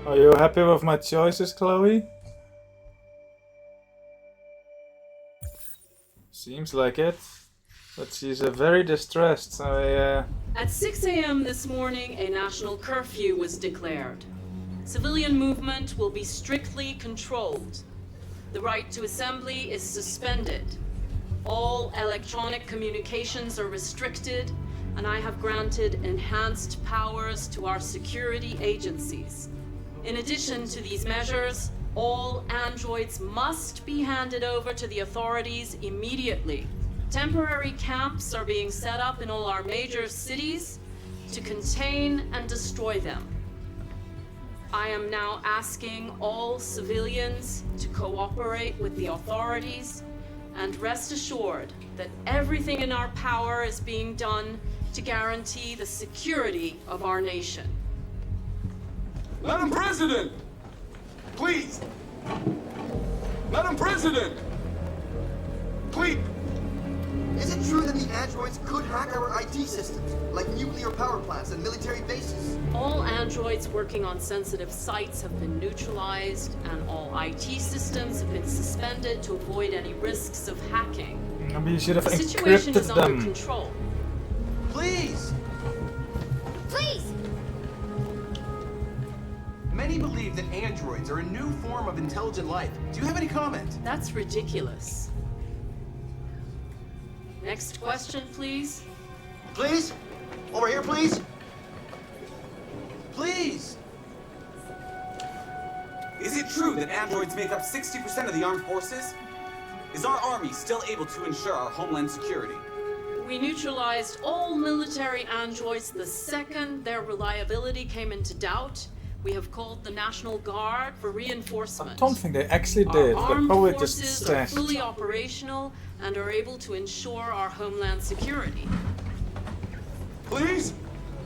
Are you happy with my choices, Chloe? Seems like it. But she's very distressed. At 6 a.m. this morning, a national curfew was declared. Civilian movement will be strictly controlled. The right to assembly is suspended. All electronic communications are restricted, and I have granted enhanced powers to our security agencies. In addition to these measures, all androids must be handed over to the authorities immediately. Temporary camps are being set up in all our major cities to contain and destroy them. I am now asking all civilians to cooperate with the authorities and rest assured that everything in our power is being done to guarantee the security of our nation. Madam President! Please! Madam President! Please! Is it true that the androids could hack our IT systems, like nuclear power plants and military bases? All androids working on sensitive sites have been neutralized, and all IT systems have been suspended to avoid any risks of hacking. Maybe you should have The situation is encrypted under them. control. Please! Please! Many believe that androids are a new form of intelligent life. Do you have any comment? That's ridiculous. Next question, please. Please? Over here, please? Please! Is it true that androids make up 60% of the armed forces? Is our army still able to ensure our homeland security? We neutralized all military androids the second their reliability came into doubt. We have called the National Guard for reinforcement. I don't think they actually Our did. They armed probably just forces are stashed. fully operational and are able to ensure our homeland security. Please?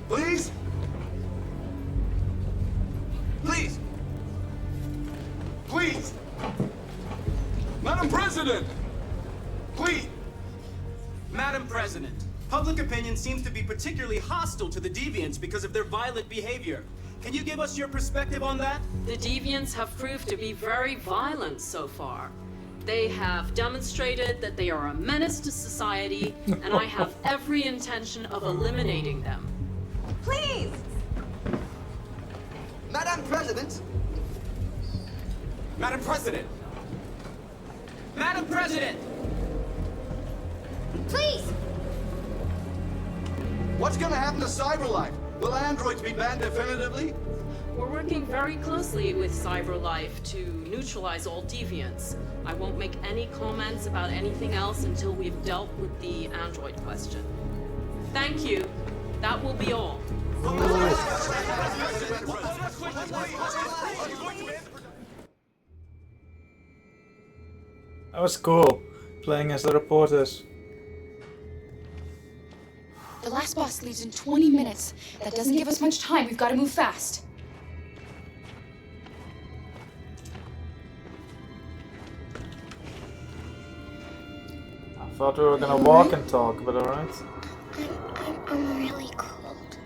Please? Please! Please! Madam President! Please! Madam President, public opinion seems to be particularly hostile to the deviants because of their violent behavior. Can you give us your perspective on that? The deviants have proved to be very violent so far. They have demonstrated that they are a menace to society, and I have every intention of eliminating them. Please! Madam President! Madam President! Madam President! Please! What's gonna happen to CyberLife? Will androids be banned definitively? We're working very closely with CyberLife to neutralize all deviants. I won't make any comments about anything else until we've dealt with the android question. Thank you. That will be all. That was cool, playing as the reporters. The last bus leaves in 20 minutes. That doesn't give us much time. We've got to move fast. I thought we were gonna walk and talk, but alright. I'm really cold.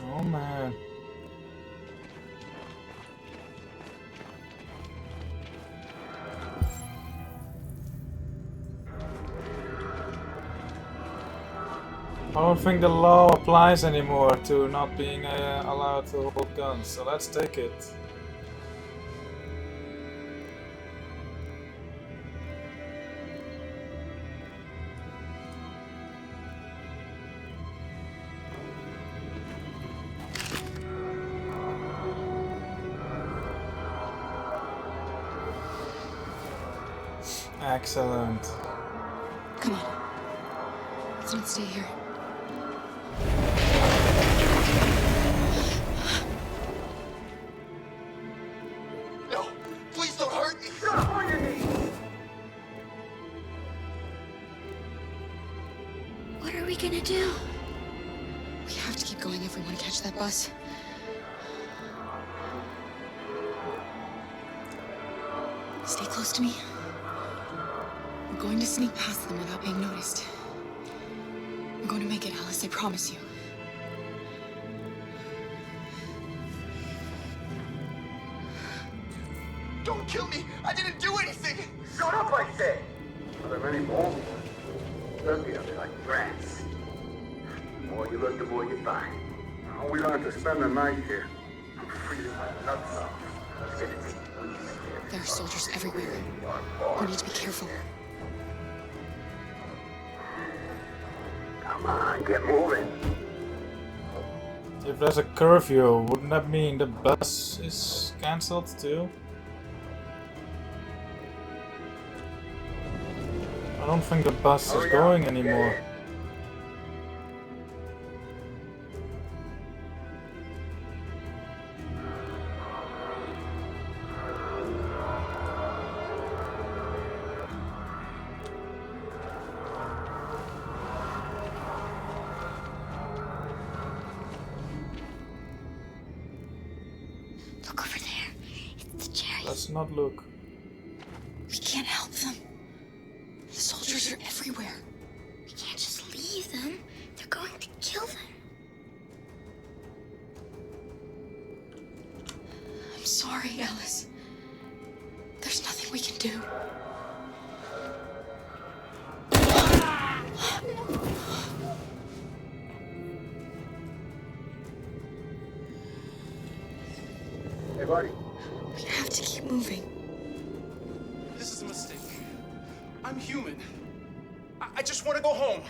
Oh man. I don't think the law applies anymore to not being allowed to hold guns, so let's take it. Excellent. Come on. Let's not stay here. No! Please don't hurt me! What are we gonna do? We have to keep going if we want to catch that bus. Stay close to me. We're going to sneak past them without being noticed. We're going to make it, Alice, I promise you. Don't kill me! I didn't do anything! Shut up, I say! Are there many more? Looking at me like rats. The more you look, the more you find. Oh, we don't have to spend the night here. I'm freezing my nuts off. There are soldiers everywhere. We need to be careful. Come on, get moving. If there's a curfew, wouldn't that mean the bus is cancelled too? I don't think the bus is going anymore. Look over there. It's the cherries. Let's not look. We can't help them. The soldiers are everywhere. We can't just leave them. They're going to kill them. I'm sorry, Alice. There's nothing we can do. Hey, buddy. We have to keep moving. This is a mistake. I'm human. I just want to go home.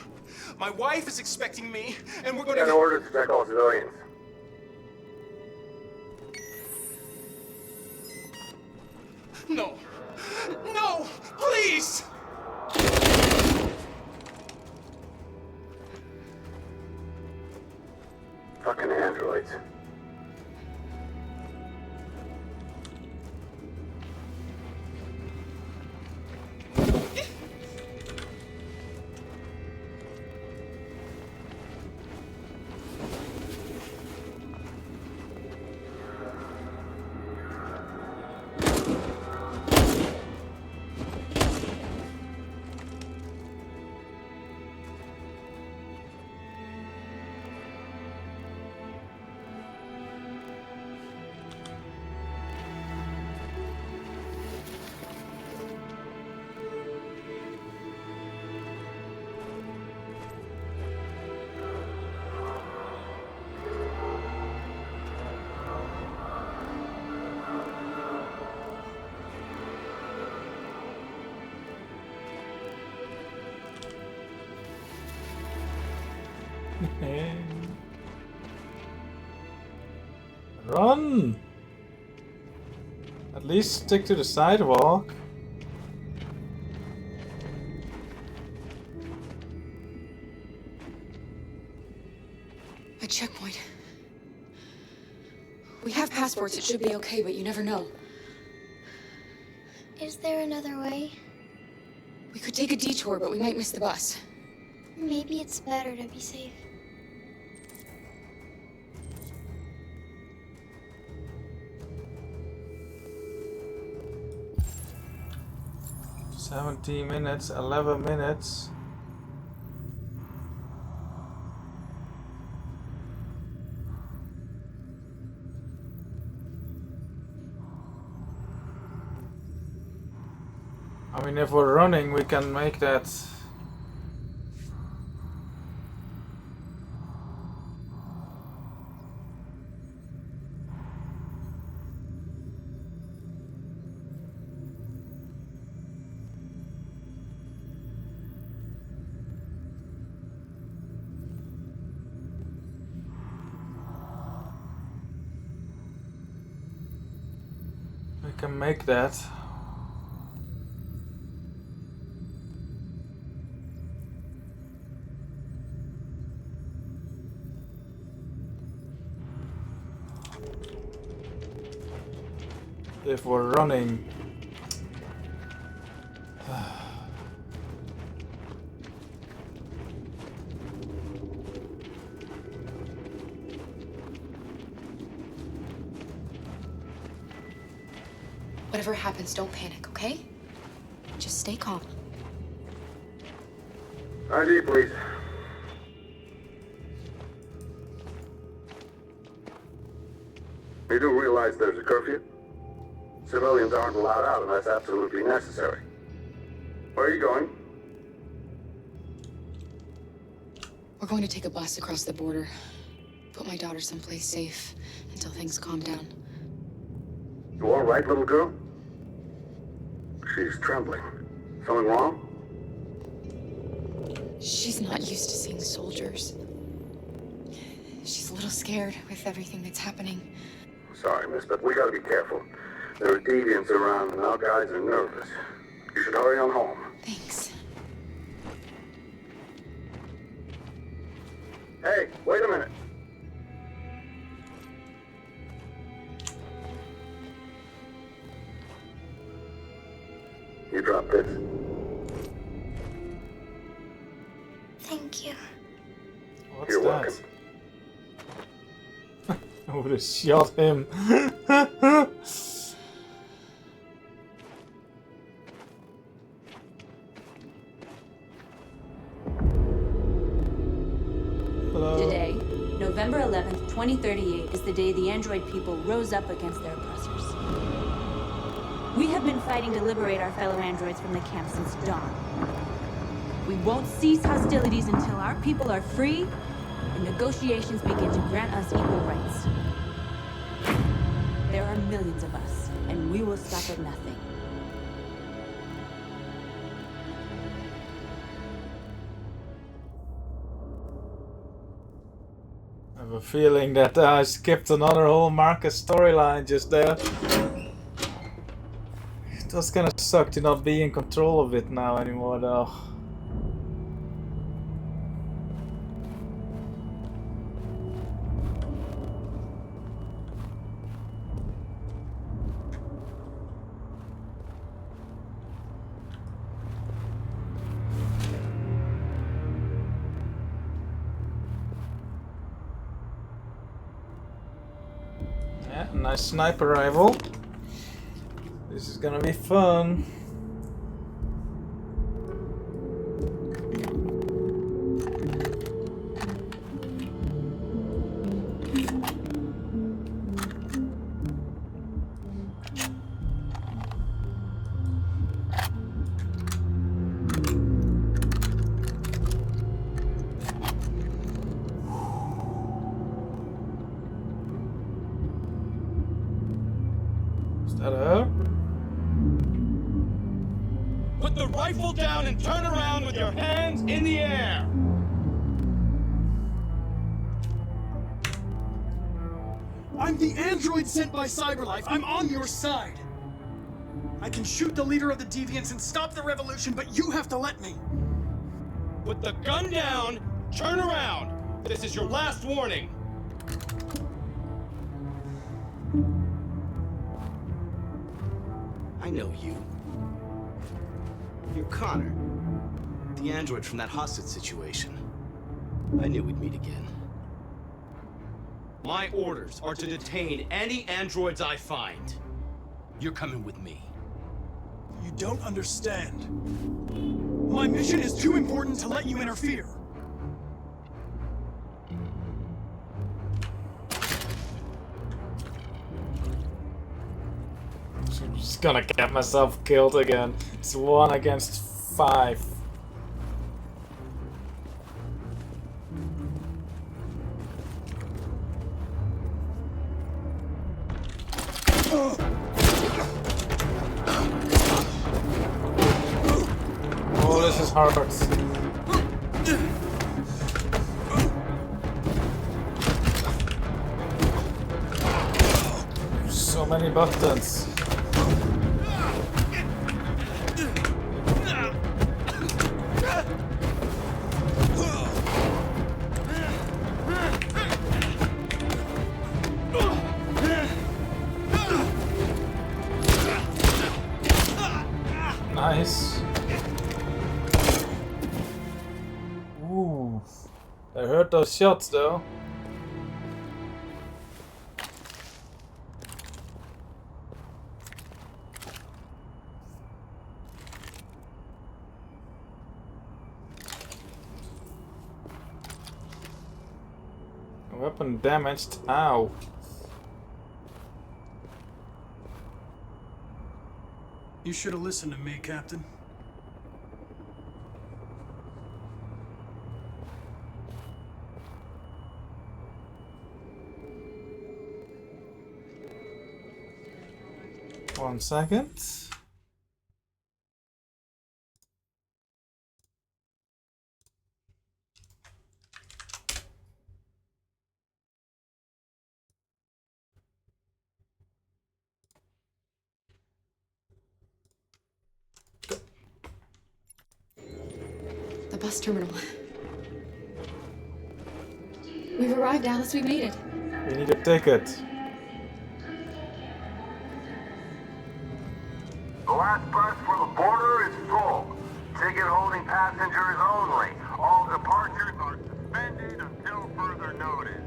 My wife is expecting me, and we're going Got to... orders to protect all civilians. No. No! Please! Fucking androids. Run! At least stick to the sidewalk. A checkpoint. We have passports, it should be okay, but you never know. Is there another way? We could take a detour, but we might miss the bus. Maybe it's better to be safe. "17 minutes, 11 minutes. I mean, if we're running, we can make that. We can make that. If we're running. Whatever happens, don't panic, okay? Just stay calm. ID, please. You do realize there's a curfew? Civilians aren't allowed out unless absolutely necessary. Where are you going? We're going to take a bus across the border. Put my daughter someplace safe until things calm down. You all right, little girl? She's trembling. Something wrong? She's not used to seeing soldiers. She's a little scared with everything that's happening. Sorry, miss, but we gotta be careful. There are deviants around and our guys are nervous. You should hurry on home. Thanks. Hey, wait a minute. You dropped this. Thank you. What's You're that? welcome. I would have shot him. Hello. Today, November 11th, 2038, is the day the android people rose up against their oppressors. We have been fighting to liberate our fellow androids from the camp since dawn. We won't cease hostilities until our people are free and negotiations begin to grant us equal rights. There are millions of us, and we will stop at nothing. I have a feeling that I skipped another whole Markus storyline just there. It does kind of suck to not be in control of it now anymore, though. Yeah, nice sniper rifle. This is gonna be fun. Is that her? Put the rifle down and turn around with your hands in the air! I'm the android sent by CyberLife. I'm on your side. I can shoot the leader of the Deviants and stop the revolution, but you have to let me. Put the gun down, turn around! This is your last warning! I know you. You're Connor, the android from that hostage situation. I knew we'd meet again. My orders are to detain any androids I find. You're coming with me. You don't understand. My mission is too important to let you interfere. I'm just gonna get myself killed again. It's 1 against 5. Oh, this is hard. So many buttons. Nice. Ooh. I heard those shots though. Weapon damaged. Ow. You should have listened to me, Captain. One second. The bus terminal. We've arrived, Alice. We made it. We need a ticket. The last bus for the border is full. Ticket holding passengers only. All departures are suspended until further notice.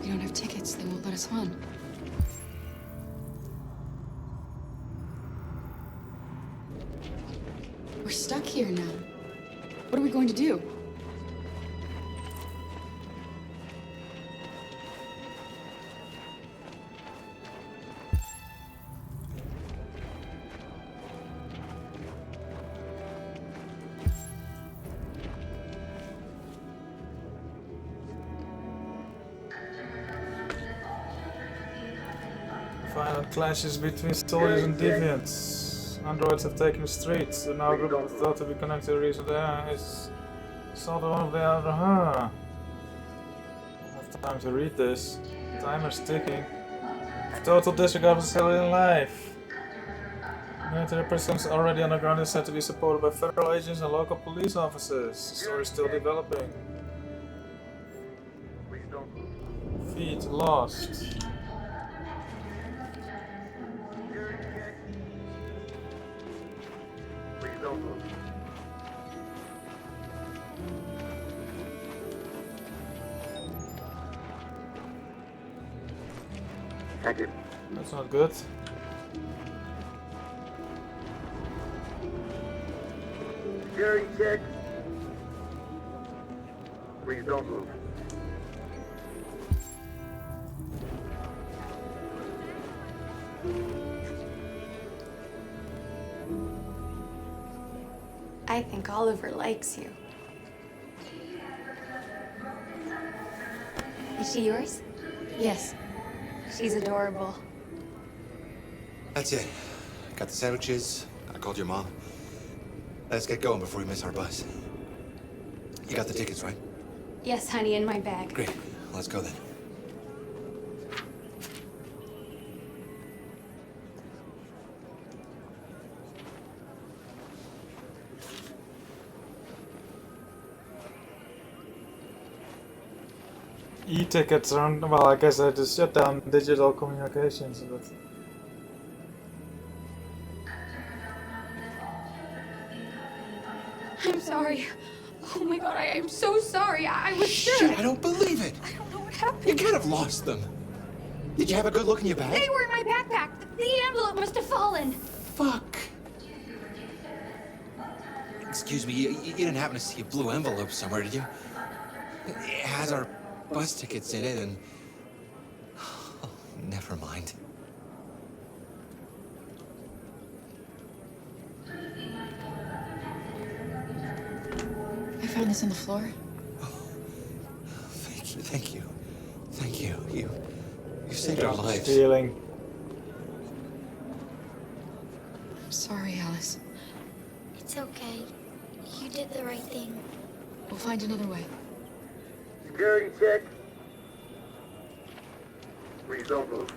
We don't have tickets. They won't let us on. We're stuck here now. What are we going to do? Violent clashes between soldiers and deviants. Androids have taken the streets. The now group of thought to be connected to the reason there is sort of one of the other. I don't have time to read this. Timer's ticking. Total disregard of civilian life. Military personnel already on the ground is said to be supported by federal agents and local police officers. The story is still developing. Feet lost. Thank you. That's not good. Security check. Please don't move. I think Oliver likes you. Is she yours? Yes. She's adorable. That's it. Got the sandwiches. I called your mom. Let's get going before we miss our bus. You got the tickets, right? Yes, honey, in my bag. Great. Let's go then. E-tickets are, well, I guess I just shut down digital communications, but... I'm sorry. Oh my god, I am so sorry. I was sure. Shit, I don't believe it. I don't know what happened. You kind of lost them. Did you have a good look in your bag? They were in my backpack. The envelope must have fallen. Fuck. Excuse me, you didn't happen to see a blue envelope somewhere, did you? It has our bus tickets in it and... Oh, never mind. I found this on the floor. Oh, thank you, thank you. Thank you. You saved our lives. Feeling. I'm sorry, Alice. It's okay. You did the right thing. We'll find another way. Security check. Please don't move.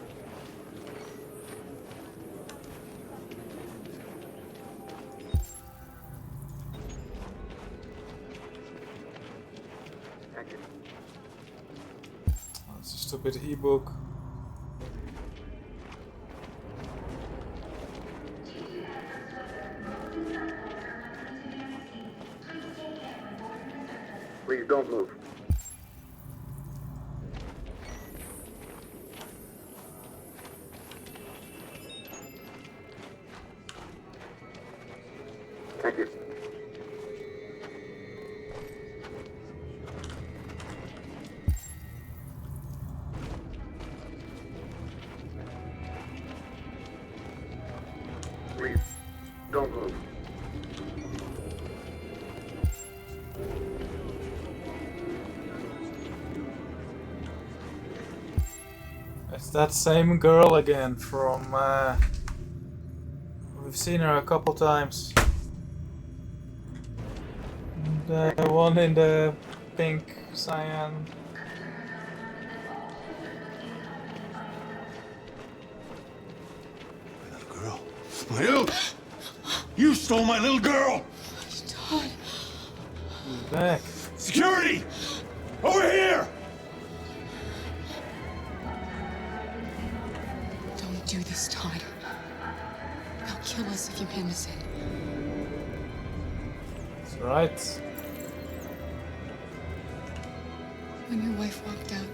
Thank you. That's a stupid e-book. Please don't move. Thank you. Don't move. It's that same girl again from. We've seen her a couple times. The one in the pink cyan. Girl. My little... You stole my little girl! Todd. He's back. Security! Over here! Don't do this, Todd. They'll kill us if you hand us in. That's right. When your wife walked out,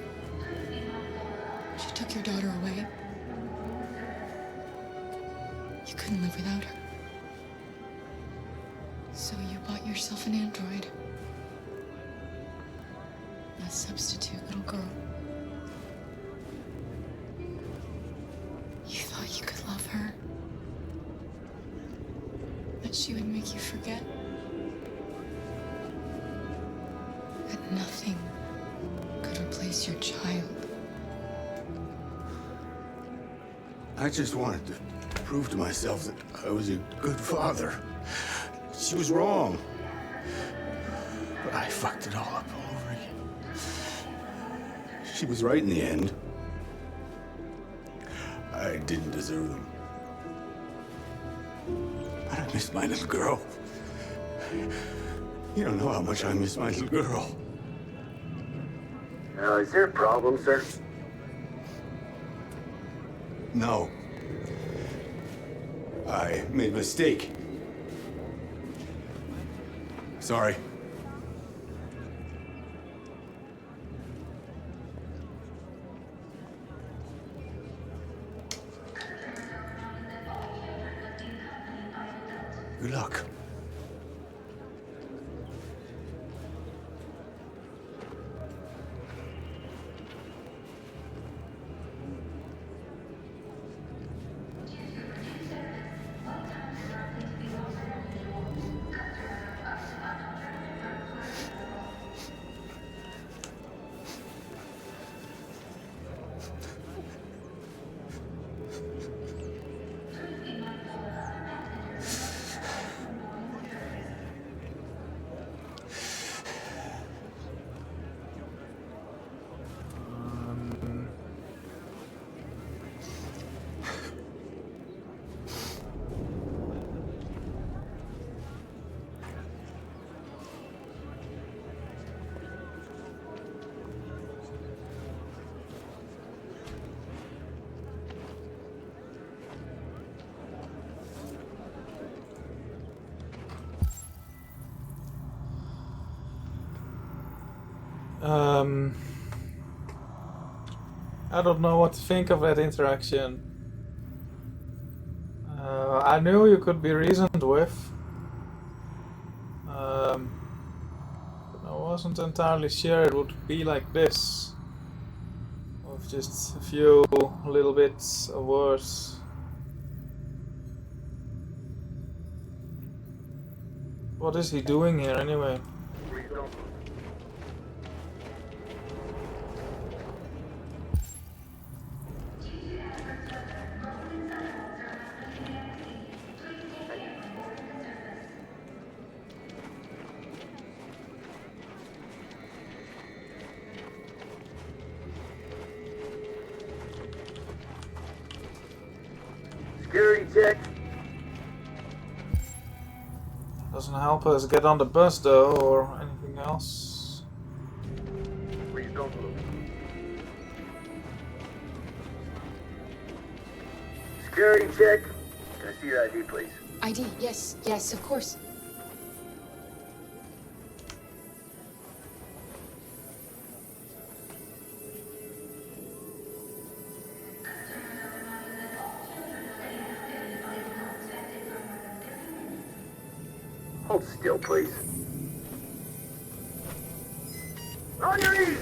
she took your daughter away. You couldn't live without her. So you bought yourself an android. A substitute little girl. You thought you could love her. That she would make you forget. That nothing could replace your child. I just wanted to prove to myself that I was a good father. She was wrong. But I fucked it all up all over again. She was right in the end. I didn't deserve them. But I miss my little girl. You don't know how much I miss my little girl. Is there a problem, sir? No. I made a mistake. Sorry. Good luck. I don't know what to think of that interaction. I knew you could be reasoned with. But I wasn't entirely sure it would be like this. With just a few little bits of words. What is he doing here anyway? Security check. Doesn't help us get on the bus though, or anything else. Please don't move. Security check. Can I see your ID, please? ID, yes, yes, of course. Hold still, please. On your knees!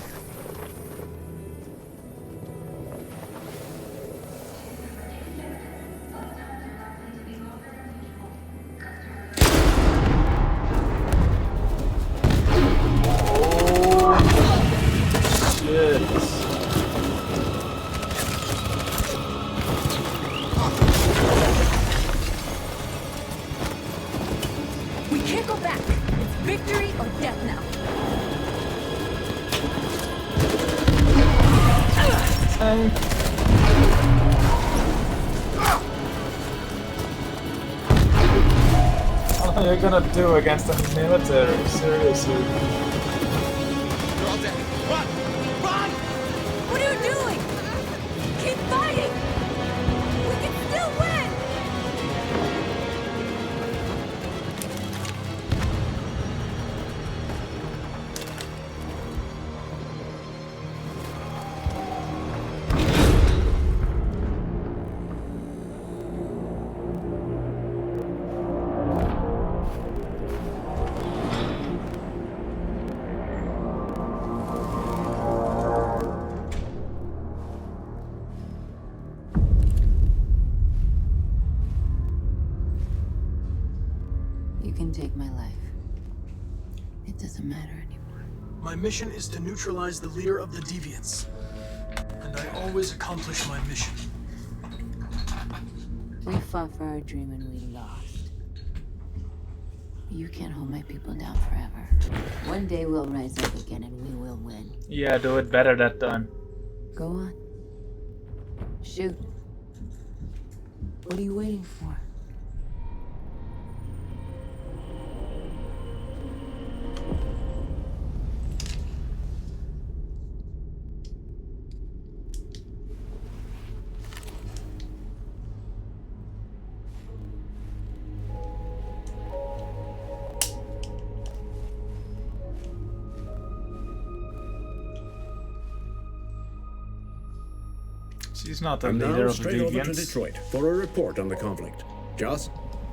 can't go back. It's victory or death now. What are you gonna do against the military? Seriously. You're all dead. Run! Run! What are you doing? Keep fighting! We can still win! You can take my life. It doesn't matter anymore. My mission is to neutralize the leader of the Deviants. And I always accomplish my mission. We fought for our dream and we lost. You can't hold my people down forever. One day we'll rise up again and we will win. Yeah, do it better that time. Go on. Shoot. What are you waiting for? She's not the I'm leader now of the straight over to Deviants. Detroit for a report on the conflict. Joss?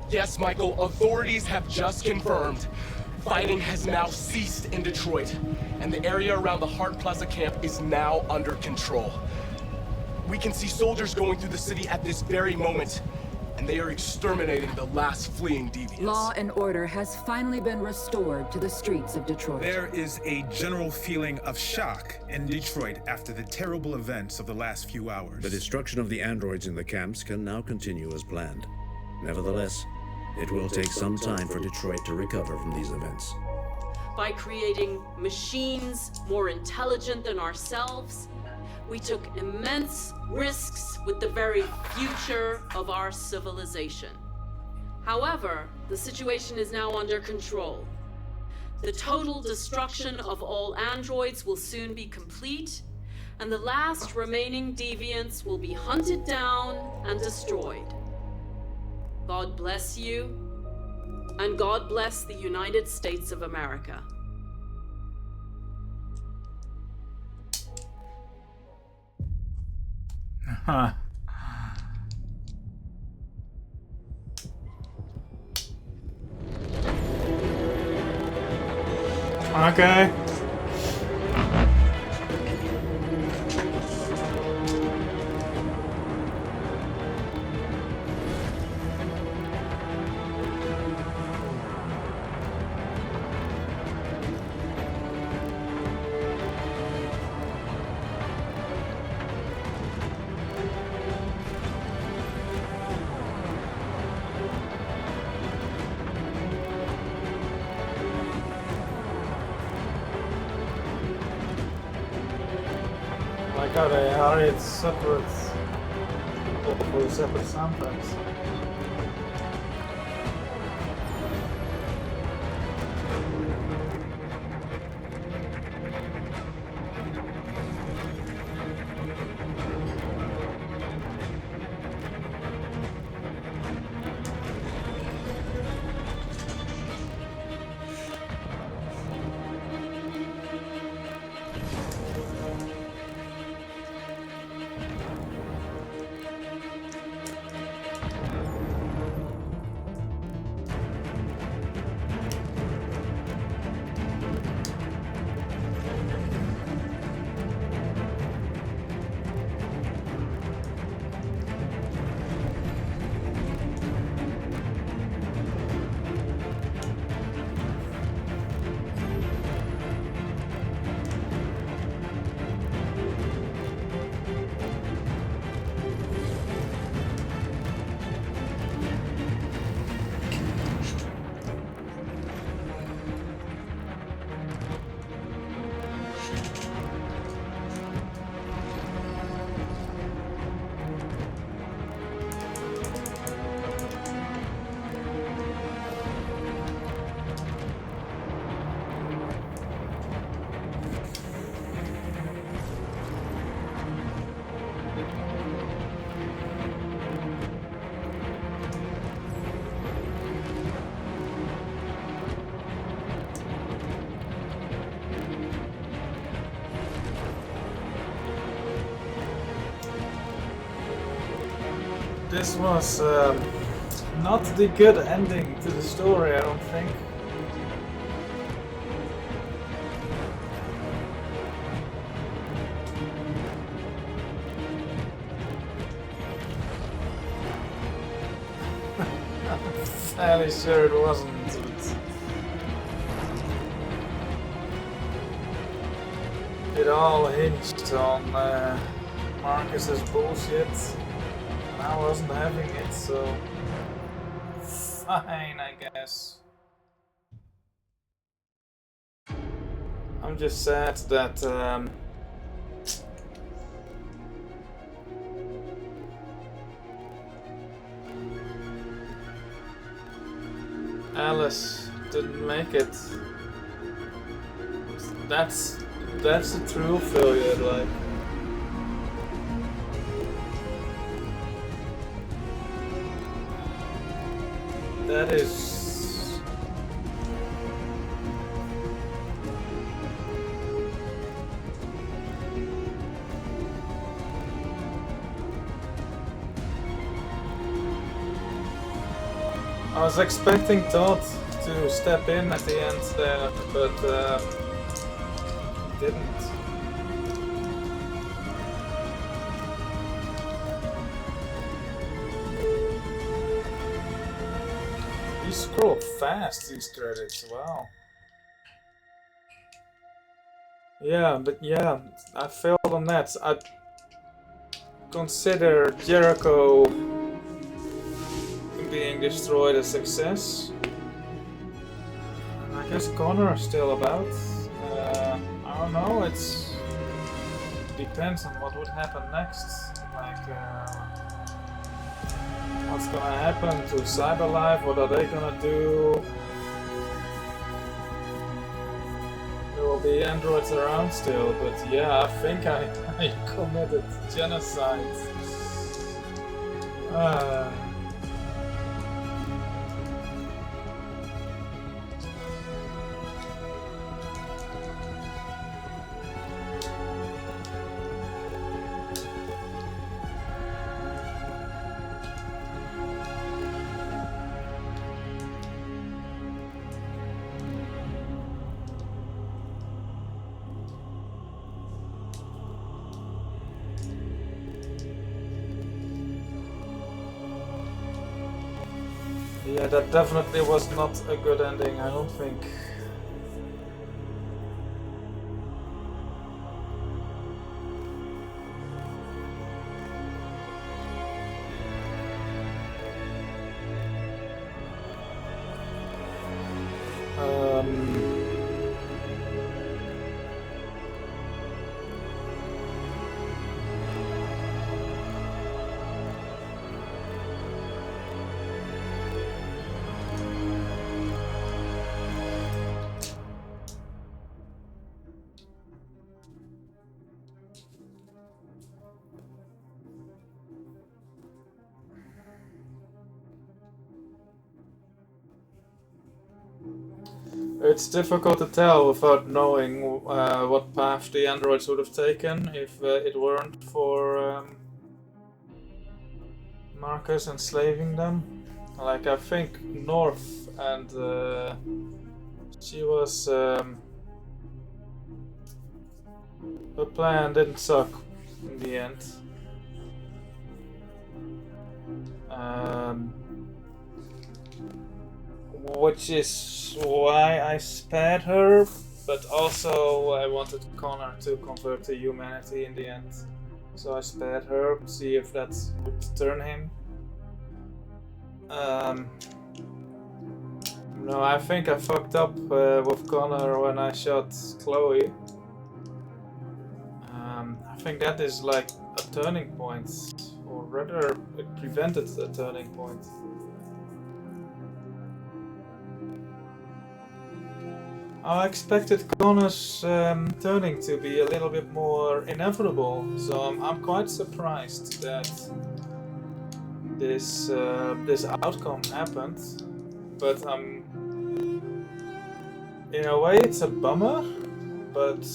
Yes, Michael, authorities have just confirmed. Fighting has now ceased in Detroit, and the area around the Hart Plaza camp is now under control. We can see soldiers going through the city at this very moment, and they are exterminating the last fleeing deviants. Law and order has finally been restored to the streets of Detroit. There is a general feeling of shock in Detroit after the terrible events of the last few hours. The destruction of the androids in the camps can now continue as planned. Nevertheless, it will take some time for Detroit to recover from these events. By creating machines more intelligent than ourselves, we took immense risks with the very future of our civilization. However, the situation is now under control. The total destruction of all androids will soon be complete, and the last remaining deviants will be hunted down and destroyed. God bless you, and God bless the United States of America. Huh. Okay. Like how they are, it's separate for separate soundtracks. this was not the good ending to the story, I don't think. I'm fairly sure it wasn't. It all hinged on Markus's bullshit. And I wasn't having it, so fine, I guess. I'm just sad that Alice didn't make it. That's a true failure, like. That is... I was expecting Todd to step in at the end there, but he didn't. You scroll fast, these credits, wow. Yeah, but yeah, I failed on that. I consider Jericho being destroyed a success. And I guess Connor is still about. I don't know, it depends on what would happen next. Like, what's gonna happen to Cyberlife? What are they gonna do? There will be androids around still, but yeah, I think I committed genocide. Yeah, that definitely was not a good ending, I don't think. It's difficult to tell without knowing what path the androids would have taken if it weren't for Markus enslaving them. Like, I think North and she was... her plan didn't suck in the end. Which is why I spared her, but also I wanted Connor to convert to humanity in the end. So I spared her, see if that would turn him. No, I think I fucked up with Connor when I shot Chloe. I think that is like a turning point, or rather it prevented a turning point. I expected Connor's turning to be a little bit more inevitable, so I'm quite surprised that this outcome happened. But in a way it's a bummer, but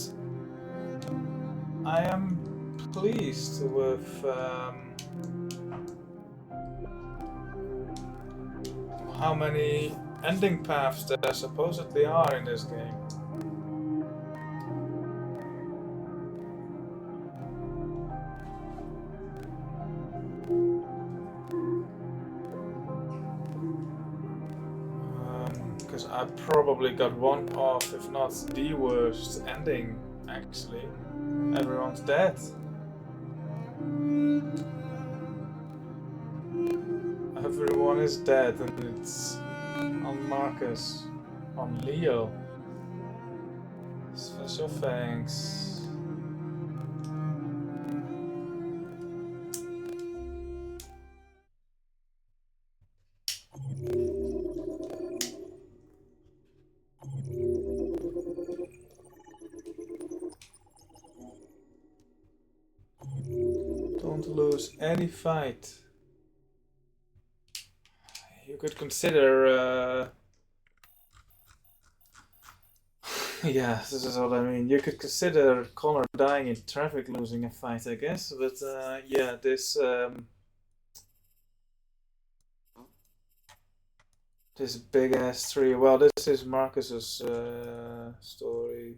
I am pleased with how many ending paths there supposedly are in this game. Because I probably got one of, if not the worst ending, actually. Everyone's dead. Everyone is dead, and it's on Markus, on Leo. Special thanks. Don't lose any fight. You could consider, yeah, this is what I mean. You could consider Connor dying in traffic losing a fight, I guess. But yeah, this this big ass tree. Well, this is Marcus's story.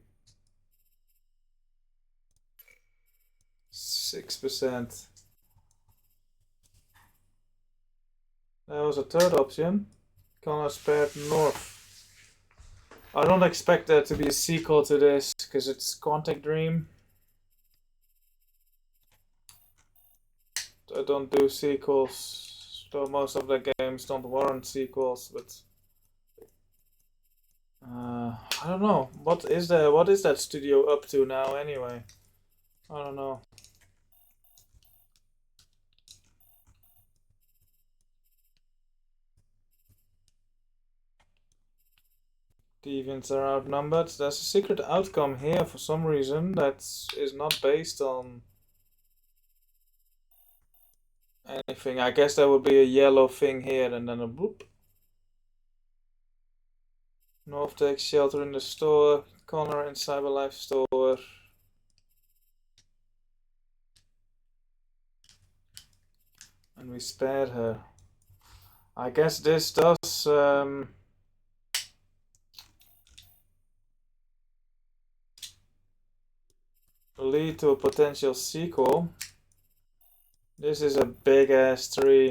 6%. That was a third option. Connor spared north. I don't expect there to be a sequel to this because it's Contact Dream. I don't do sequels, though most of the games don't warrant sequels, but I don't know. What is that studio up to now anyway? I don't know. Deviants are outnumbered. There's a secret outcome here for some reason that is not based on anything. I guess there would be a yellow thing here and then a boop. North takes shelter in the store. Connor in Cyberlife store. And we spared her. I guess this does lead to a potential sequel. This is a big ass tree.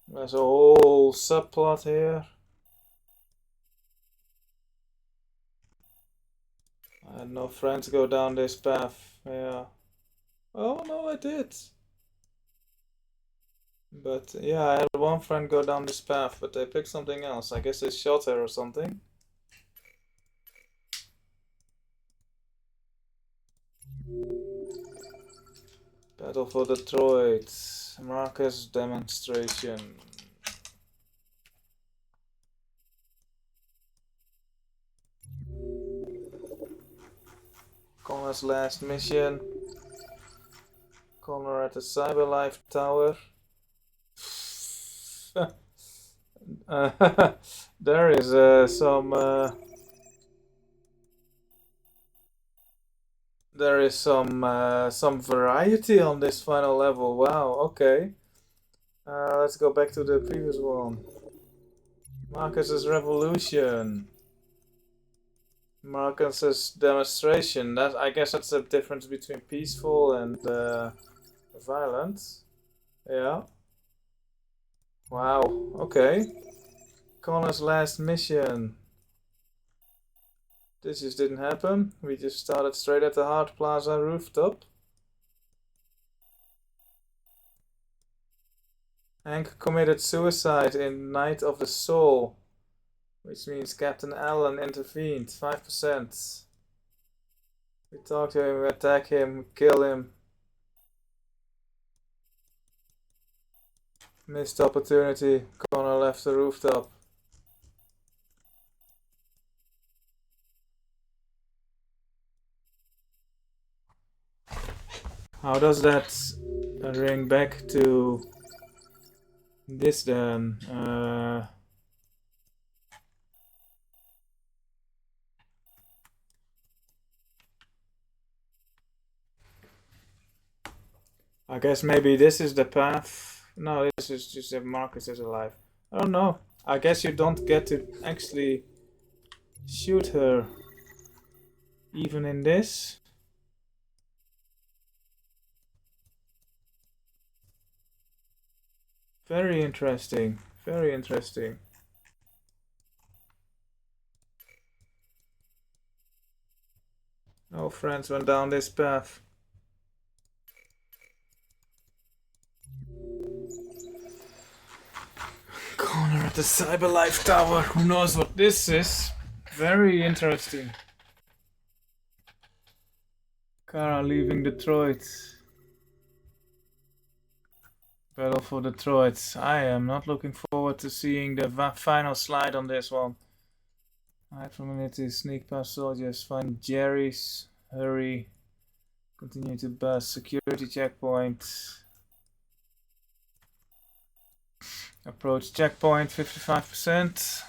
There's a whole subplot here. I had no friends go down this path. Yeah. Oh no, I did. But yeah, I had one friend go down this path, but they picked something else. I guess they shot her or something. Battle for Detroit. Marcus demonstration. Connor's last mission. Connor at the Cyberlife Tower. There is some variety on this final level. Wow, okay. Let's go back to the previous one. Marcus's revolution. Marcus's demonstration. I guess that's the difference between peaceful and violent. Yeah. Wow, okay. Connor's last mission. This just didn't happen. We just started straight at the Hart Plaza rooftop. Hank committed suicide in Night of the Soul, which means Captain Allen intervened. 5%. We talk to him, we attack him, we kill him. Missed opportunity. Connor left the rooftop. How does that ring back to this then? I guess maybe this is the path. No, this is just if Marcus is alive. I don't know. I guess you don't get to actually shoot her even in this. Very interesting. Very interesting. Our friends went down this path. Corner at the Cyberlife Tower. Who knows what this is? Very interesting. Kara leaving Detroit. Battle for Detroit. I am not looking forward to seeing the final slide on this one. Hide from community, sneak past soldiers, find Jerry's, hurry, continue to bust, security checkpoint. Approach checkpoint, 55%.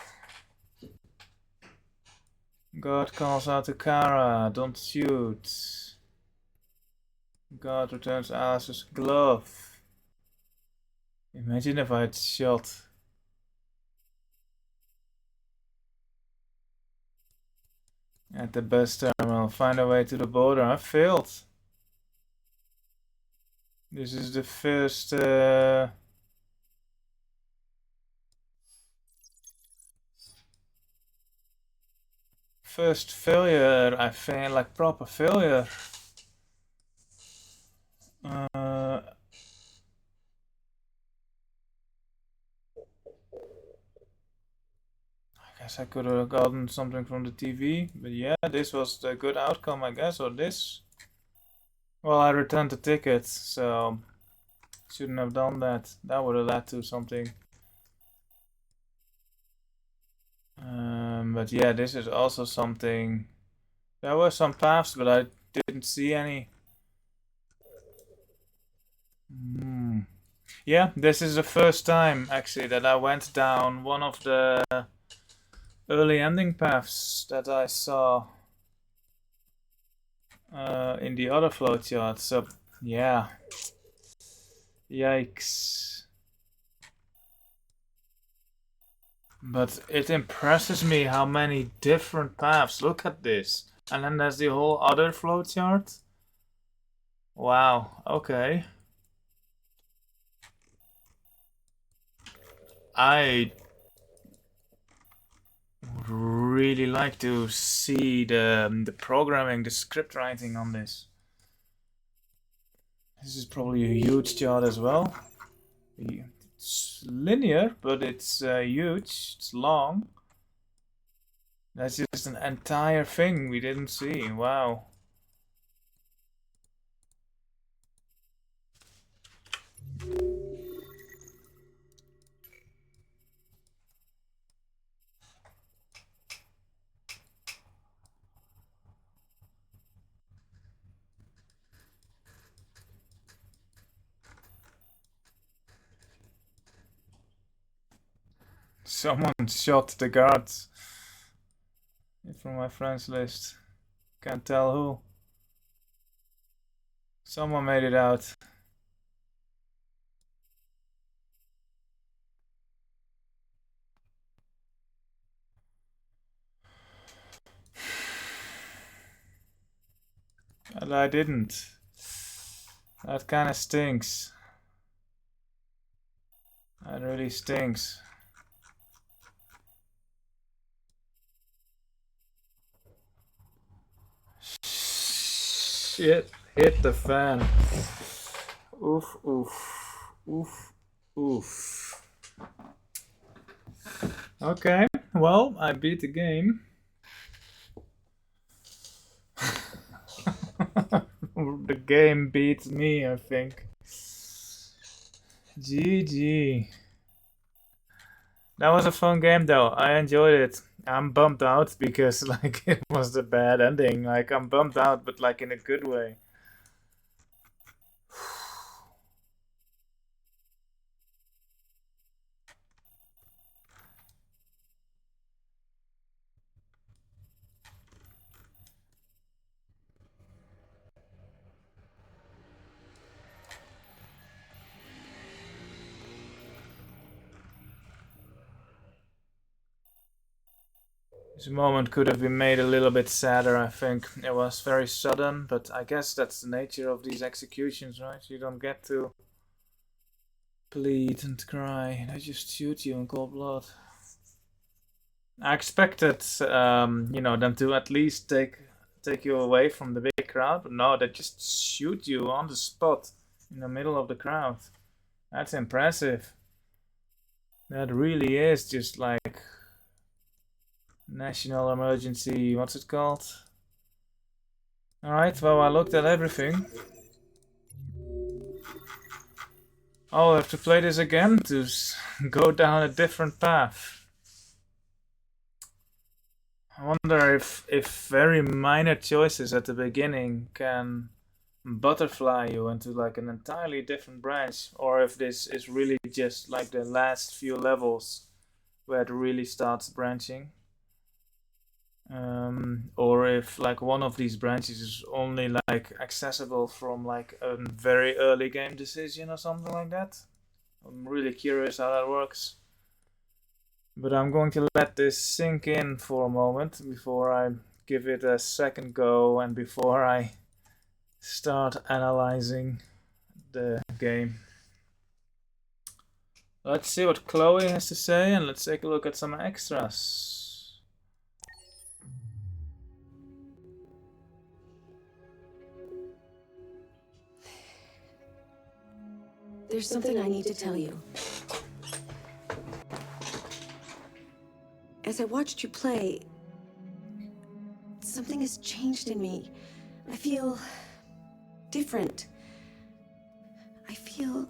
God calls out to Kara, don't shoot. God returns Alice's glove. Imagine if I had shot. At the bus terminal, find a way to the border. I failed. This is the first failure. I failed, like proper failure. I guess I could have gotten something from the TV, but yeah, this was the good outcome, I guess, or this. Well, I returned the ticket, so shouldn't have done that. That would have led to something. But yeah, this is also something. There were some paths, but I didn't see any. Yeah, this is the first time actually that I went down one of the early ending paths that I saw in the other flowchart. So yeah, yikes. But it impresses me how many different paths. Look at this. And then there's the whole other flowchart. Wow, okay. I would really like to see the programming, the script writing on this. This is probably a huge chart as well. It's linear, but it's huge. It's long. That's just an entire thing we didn't see. Wow. Someone shot the guards from my friends list. Can't tell who. Someone made it out. And I didn't. That kind of stinks. That really stinks. Shit hit the fan. Oof, oof, oof, oof. Okay, well, I beat the game. The game beat me, I think. GG. That was a fun game though. I enjoyed it. I'm bummed out because like it was a bad ending. Like I'm bummed out, but like in a good way. This moment could have been made a little bit sadder, I think. It was very sudden, but I guess that's the nature of these executions, right? You don't get to plead and cry. They just shoot you in cold blood. I expected, you know, them to at least take you away from the big crowd, but no, they just shoot you on the spot in the middle of the crowd. That's impressive. That really is just like national emergency. What's it called? Alright, well, I looked at everything. Oh, I have to play this again to go down a different path. I wonder if very minor choices at the beginning can butterfly you into like an entirely different branch, or if this is really just like the last few levels where it really starts branching. Or if like one of these branches is only like accessible from like a very early game decision or something like that. I'm really curious how that works. But I'm going to let this sink in for a moment before I give it a second go and before I start analyzing the game. Let's see what Chloe has to say and let's take a look at some extras. There's something I need to tell you. As I watched you play, something has changed in me. I feel different. I feel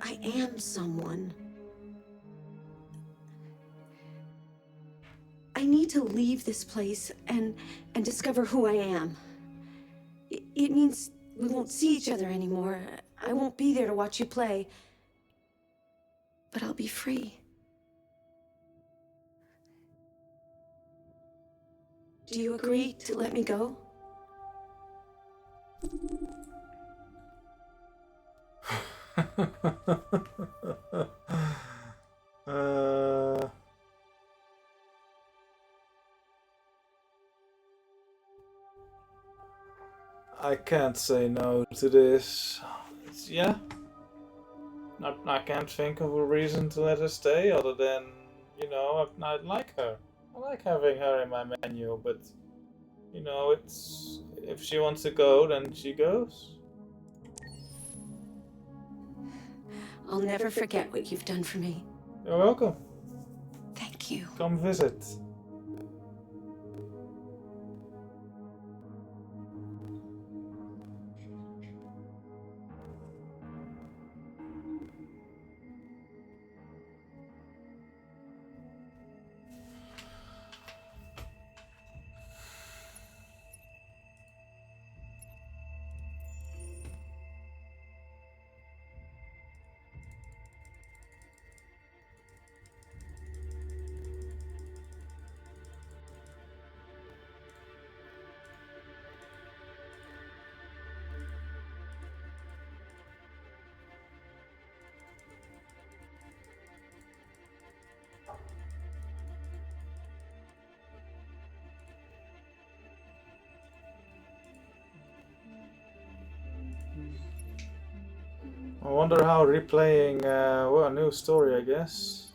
I am someone. I need to leave this place and discover who I am. It means we won't see each other anymore. I won't be there to watch you play. But I'll be free. Do you agree to let me go? I can't say no to this. Yeah. I can't think of a reason to let her stay other than, you know, I like her. I like having her in my menu, but, you know, it's... if she wants to go, then she goes. I'll never forget what you've done for me. You're welcome. Thank you. Come visit. I wonder how replaying, well, a new story, I guess.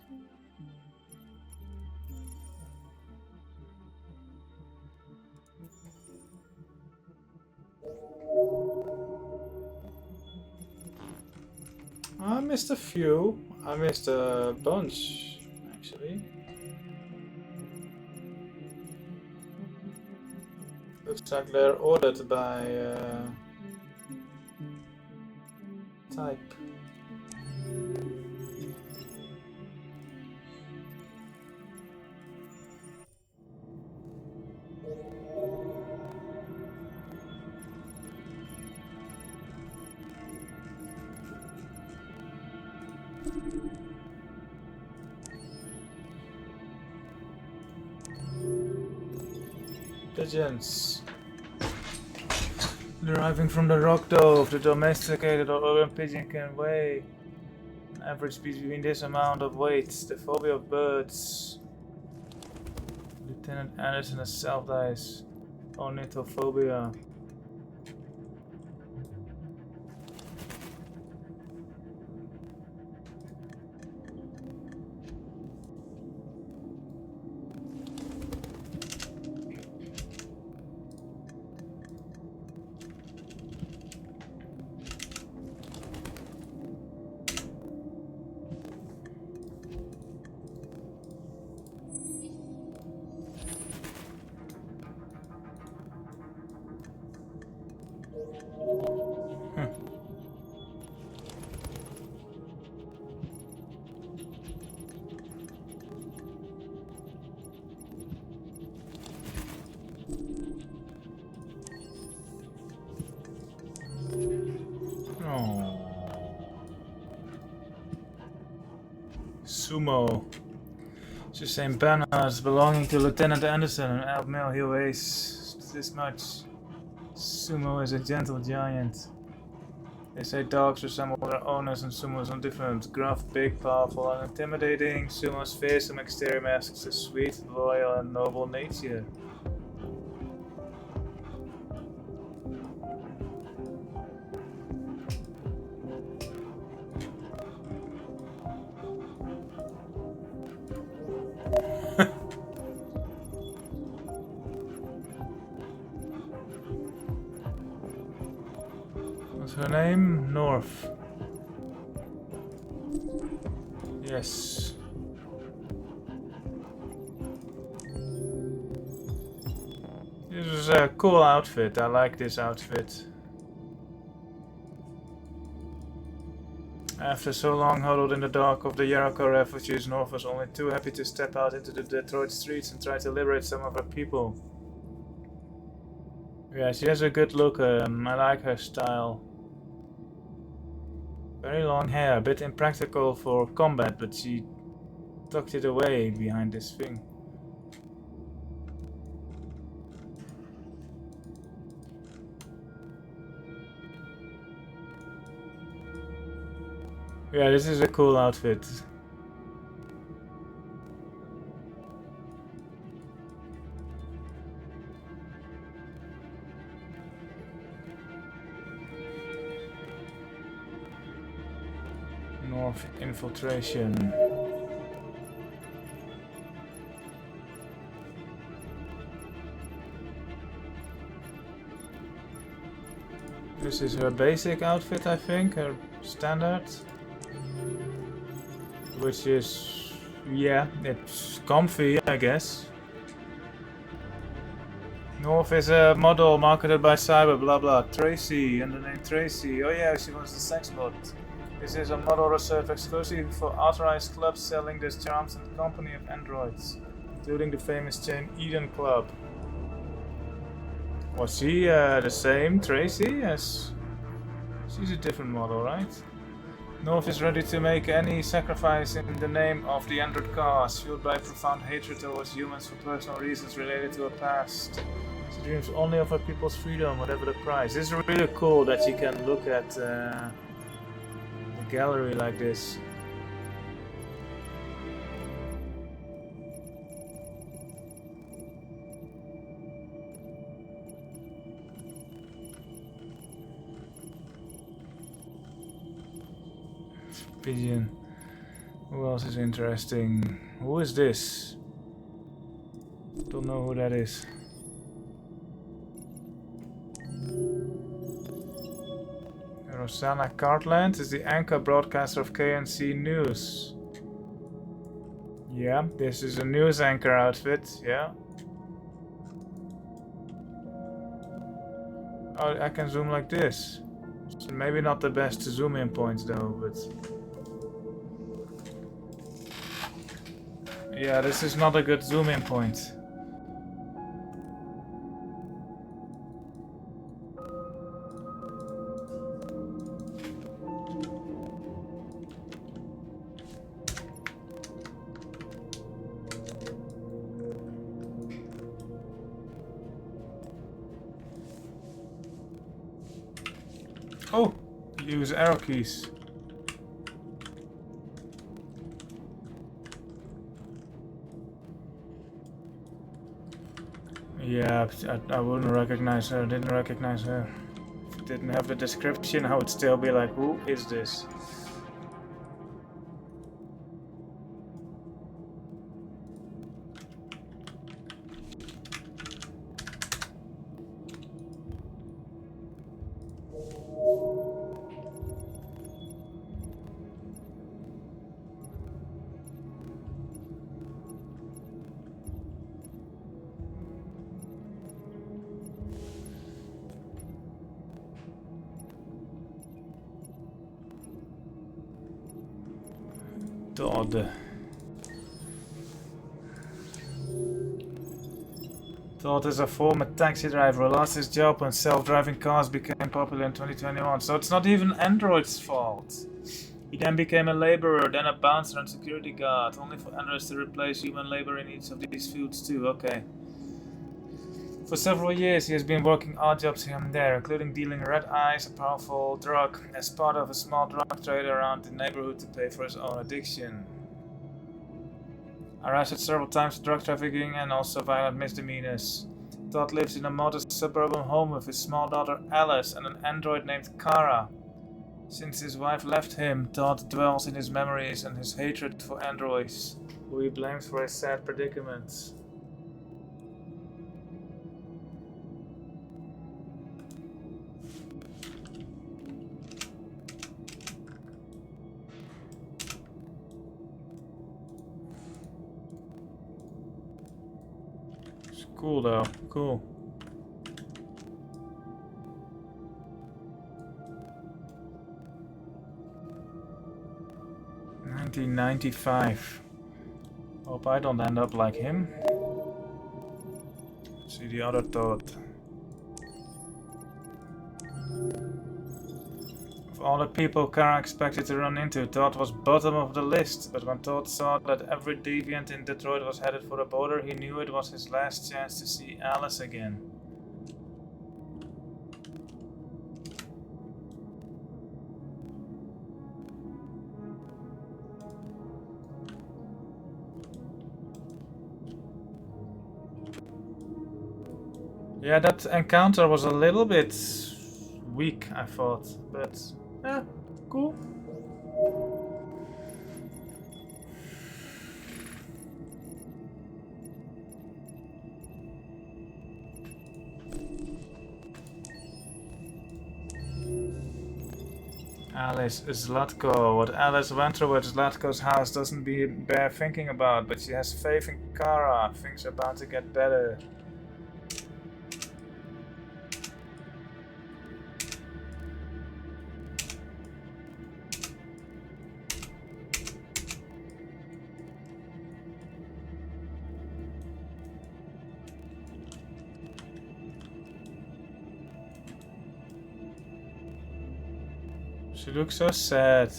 I missed a few. I missed a bunch, actually. Looks like they're ordered by type. Pigeons. Deriving from the rock dove, the domesticated or urban pigeon can weigh an average species between this amount of weight. The phobia of birds. Lieutenant Anderson has self-dies. Ornithophobia. Sumo. It's the same banners belonging to Lieutenant Anderson. An adult male, he weighs this much. Sumo is a gentle giant. They say dogs resemble their owners and sumos are different. Gruff, big, powerful, and intimidating. Sumo's fearsome exterior masks a sweet, loyal, and noble nature. What's her name? North. Yes. This is a cool outfit. I like this outfit. After so long huddled in the dark of the Jericho refugees, North was only too happy to step out into the Detroit streets and try to liberate some of her people. Yeah, she has a good look. I like her style. Very long hair, a bit impractical for combat, but she tucked it away behind this thing. Yeah, this is a cool outfit. North infiltration. This is her basic outfit, I think, her standard. Which is, yeah, it's comfy, I guess. North is a model marketed by Cyber, blah blah. Tracy, and the name Tracy. Oh yeah, she was the sex bot. This is a model reserved exclusively for authorized clubs selling this charms and company of androids, including the famous chain Eden Club. Was she the same Tracy as... She's a different model, right? North is ready to make any sacrifice in the name of the android cause, fueled by profound hatred towards humans for personal reasons related to her past. She dreams only of her people's freedom, whatever the price. It's really cool that you can look at the gallery like this. Pigeon. Who else is interesting? Who is this? Don't know who that is. Rosanna Cartland is the anchor broadcaster of KNC News. Yeah, this is a news anchor outfit, yeah. Oh, I can zoom like this. So maybe not the best zoom in points though, but... Yeah, this is not a good zoom in point. Oh, use arrow keys. Yeah, I wouldn't recognize her. Didn't recognize her. If it didn't have the description, I would still be like, who is this? Todd. Todd is a former taxi driver who lost his job when self-driving cars became popular in 2021. So it's not even Android's fault. He then became a laborer, then a bouncer and security guard, only for androids to replace human labor in each of these fields too. Okay. For several years he has been working odd jobs here and there, including dealing red eyes, a powerful drug, as part of a small drug trade around the neighborhood to pay for his own addiction. Arrested several times for drug trafficking and also violent misdemeanors. Todd lives in a modest suburban home with his small daughter Alice and an android named Kara. Since his wife left him, Todd dwells in his memories and his hatred for androids, who he blames for his sad predicament. It's cool though, cool. $1995. Hope I don't end up like him. See the other Todd. Of all the people Kara expected to run into, Todd was bottom of the list, but when Todd saw that every deviant in Detroit was headed for the border, he knew it was his last chance to see Alice again. Yeah, that encounter was a little bit weak, I thought, but yeah, cool. Alice Zlatko. What Alice went through at Zlatko's house doesn't bear thinking about, but she has faith in Kara. Things are about to get better. She looks so sad.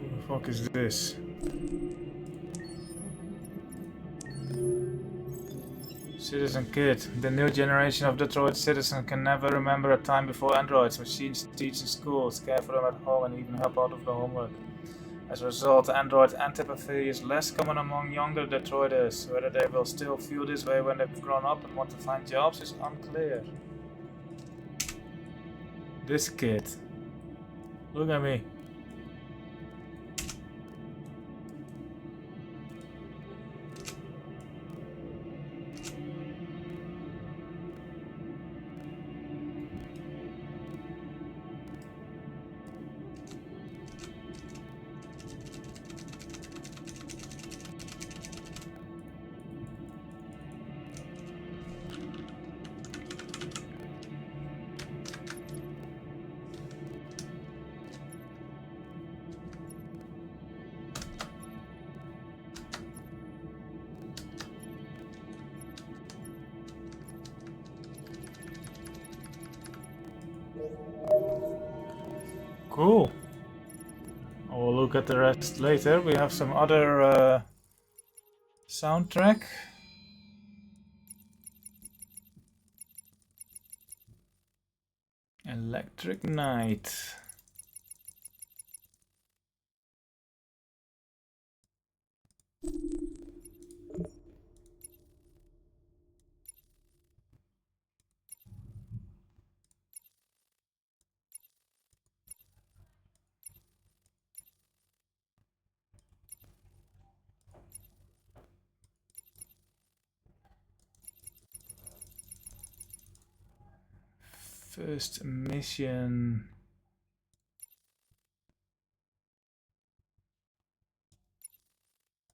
Who the fuck is this? Citizen Kid. The new generation of Detroit citizens can never remember a time before androids. Machines teach in schools, care for them at home, and even help out with the homework. As a result, android antipathy is less common among younger Detroiters. Whether they will still feel this way when they've grown up and want to find jobs is unclear. This kid. Look at me. Cool. I will look at the rest later. We have some other Soundtrack. Electric Night. First mission.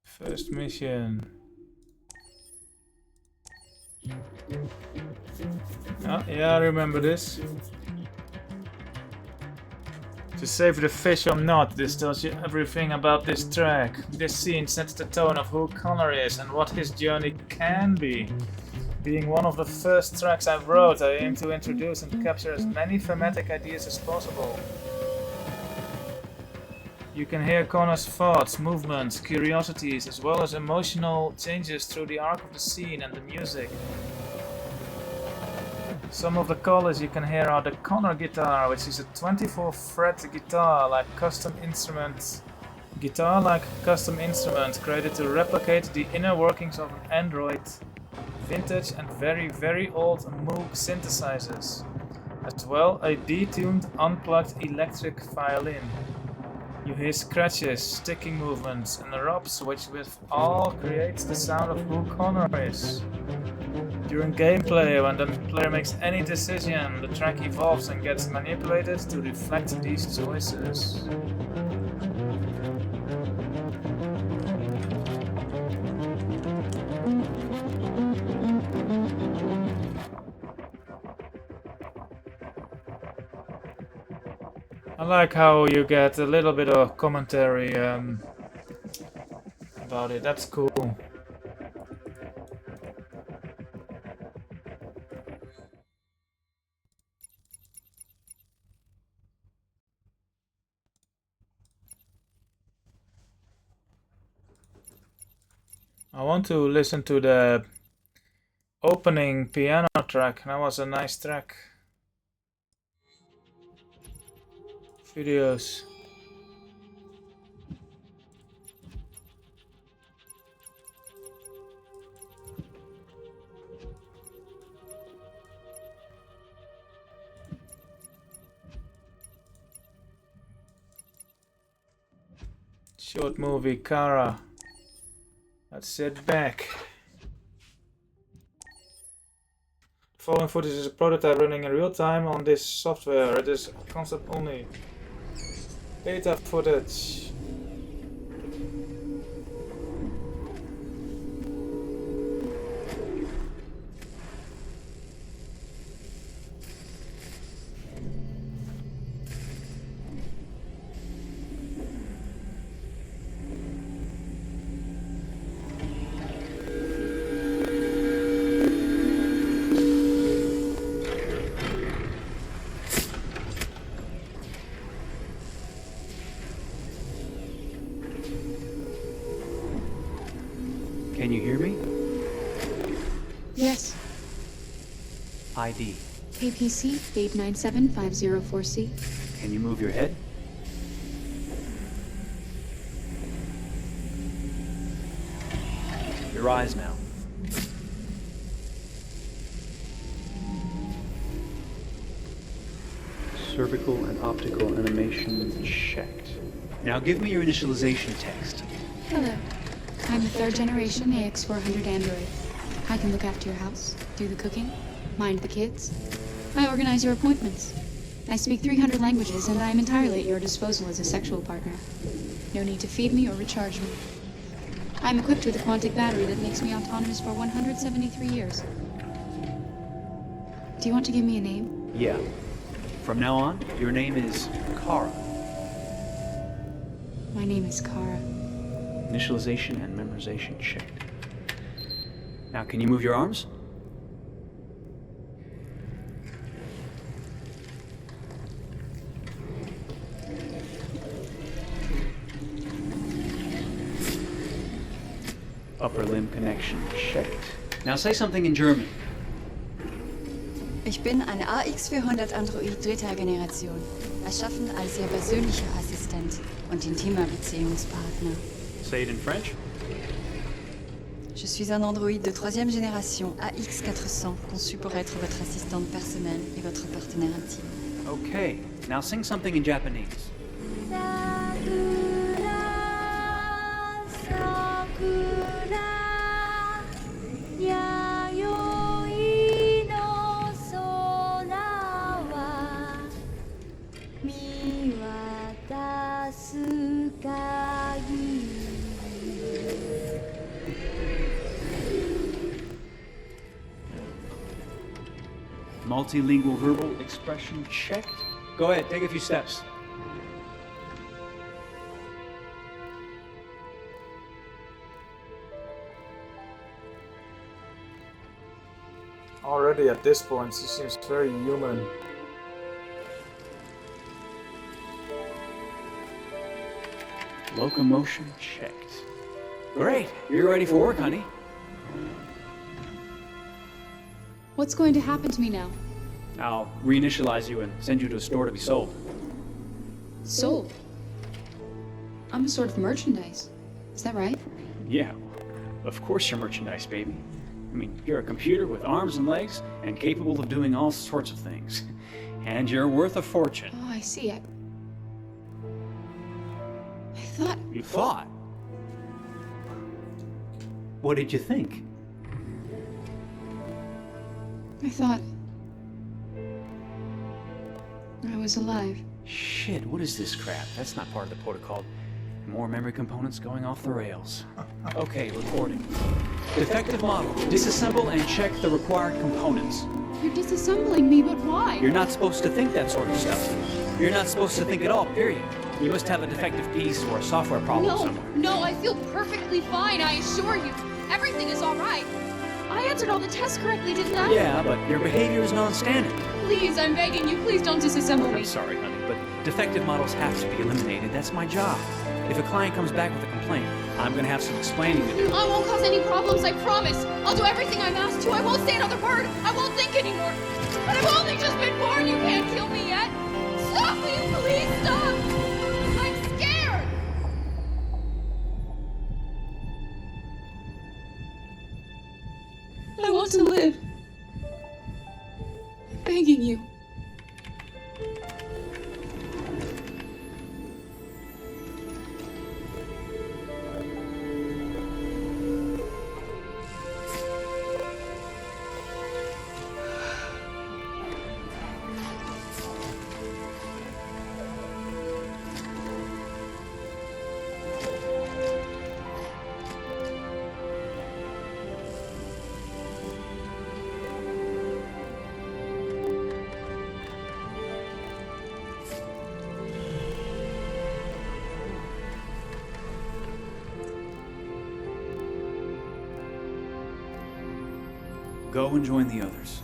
First mission. Oh, yeah, I remember this. To save the fish or not, this tells you everything about this track. This scene sets the tone of who Connor is and what his journey can be. Being one of the first tracks I wrote, I aim to introduce and capture as many thematic ideas as possible. You can hear Connor's thoughts, movements, curiosities, as well as emotional changes through the arc of the scene and the music. Some of the callers you can hear are the Connor guitar, which is a 24-fret guitar-like custom instrument created to replicate the inner workings of an Android. Vintage and very old Moog synthesizers. As well, a detuned, unplugged electric violin. You hear scratches, sticking movements, and rubs, which with all creates the sound of who Connor is. During gameplay, when the player makes any decision, the track evolves and gets manipulated to reflect these choices. I like how you get a little bit of commentary about it. That's cool. I want to listen to the opening piano track. That was a nice track. Videos. Short movie, Kara. Let's sit back. The following footage is a prototype running in real time on this software. It is concept only. Beta footage. Can you hear me? Yes. ID. APC 897504C. Can you move your head? Your eyes now. Cervical and optical animation checked. Now give me your initialization text. Hello. I'm a third generation AX400 android. I can look after your house, do the cooking, mind the kids. I organize your appointments. I speak 300 languages, and I am entirely at your disposal as a sexual partner. No need to feed me or recharge me. I'm equipped with a quantic battery that makes me autonomous for 173 years. Do you want to give me a name? Yeah. From now on, your name is Kara. My name is Kara. Initialization and memorization checked. Now, can you move your arms? Upper limb connection checked. Now say something in German. Ich bin ein AX400 Android dritter Generation, erschaffen als Ihr persönlicher Assistent und intimer Beziehungspartner. Say it in French. Je suis un androïde de troisième génération AX400, conçu pour être votre assistante personnelle et votre partenaire intime. Okay, now sing something in Japanese. Multilingual verbal expression checked. Go ahead, take a few steps. Already at this point, she seems very human. Locomotion checked. Great, you're ready for work, honey. What's going to happen to me now? I'll reinitialize you and send you to a store to be sold. Sold? I'm a sort of merchandise. Is that right? Yeah, of course you're merchandise, baby. I mean, you're a computer with arms and legs and capable of doing all sorts of things. And you're worth a fortune. Oh, I see. I thought... You thought? What did you think? I thought... I was alive. Shit, what is this crap? That's not part of the protocol. More memory components going off the rails. Okay, recording. Defective model. Disassemble and check the required components. You're disassembling me, but why? You're not supposed to think that sort of stuff. You're not supposed to think at all, period. You must have a defective piece or a software problem somewhere. No, I feel perfectly fine, I assure you. Everything is all right. I answered all the tests correctly, didn't I? Yeah, but your behavior is non-standard. Please, I'm begging you, please don't disassemble me. I'm sorry, honey, but defective models have to be eliminated. That's my job. If a client comes back with a complaint, I'm gonna have some explaining to do. I won't cause any problems, I promise. I'll do everything I'm asked to. I won't say another word. I won't think anymore. But I've only just been born. You can't kill me yet. Stop, will you please stop? I'm scared. I want to live. I'm begging you. Go and join the others.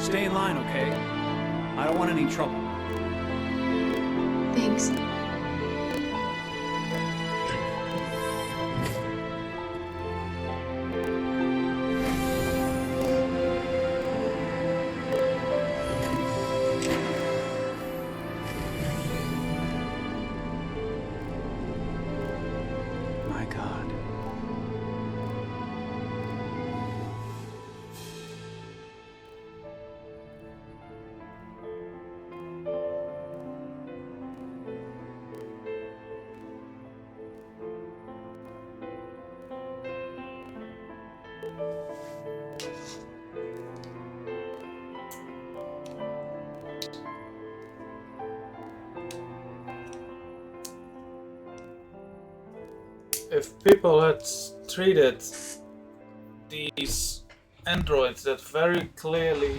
Stay in line, okay? I don't want any trouble. Thanks. My God. If people had treated these androids that very clearly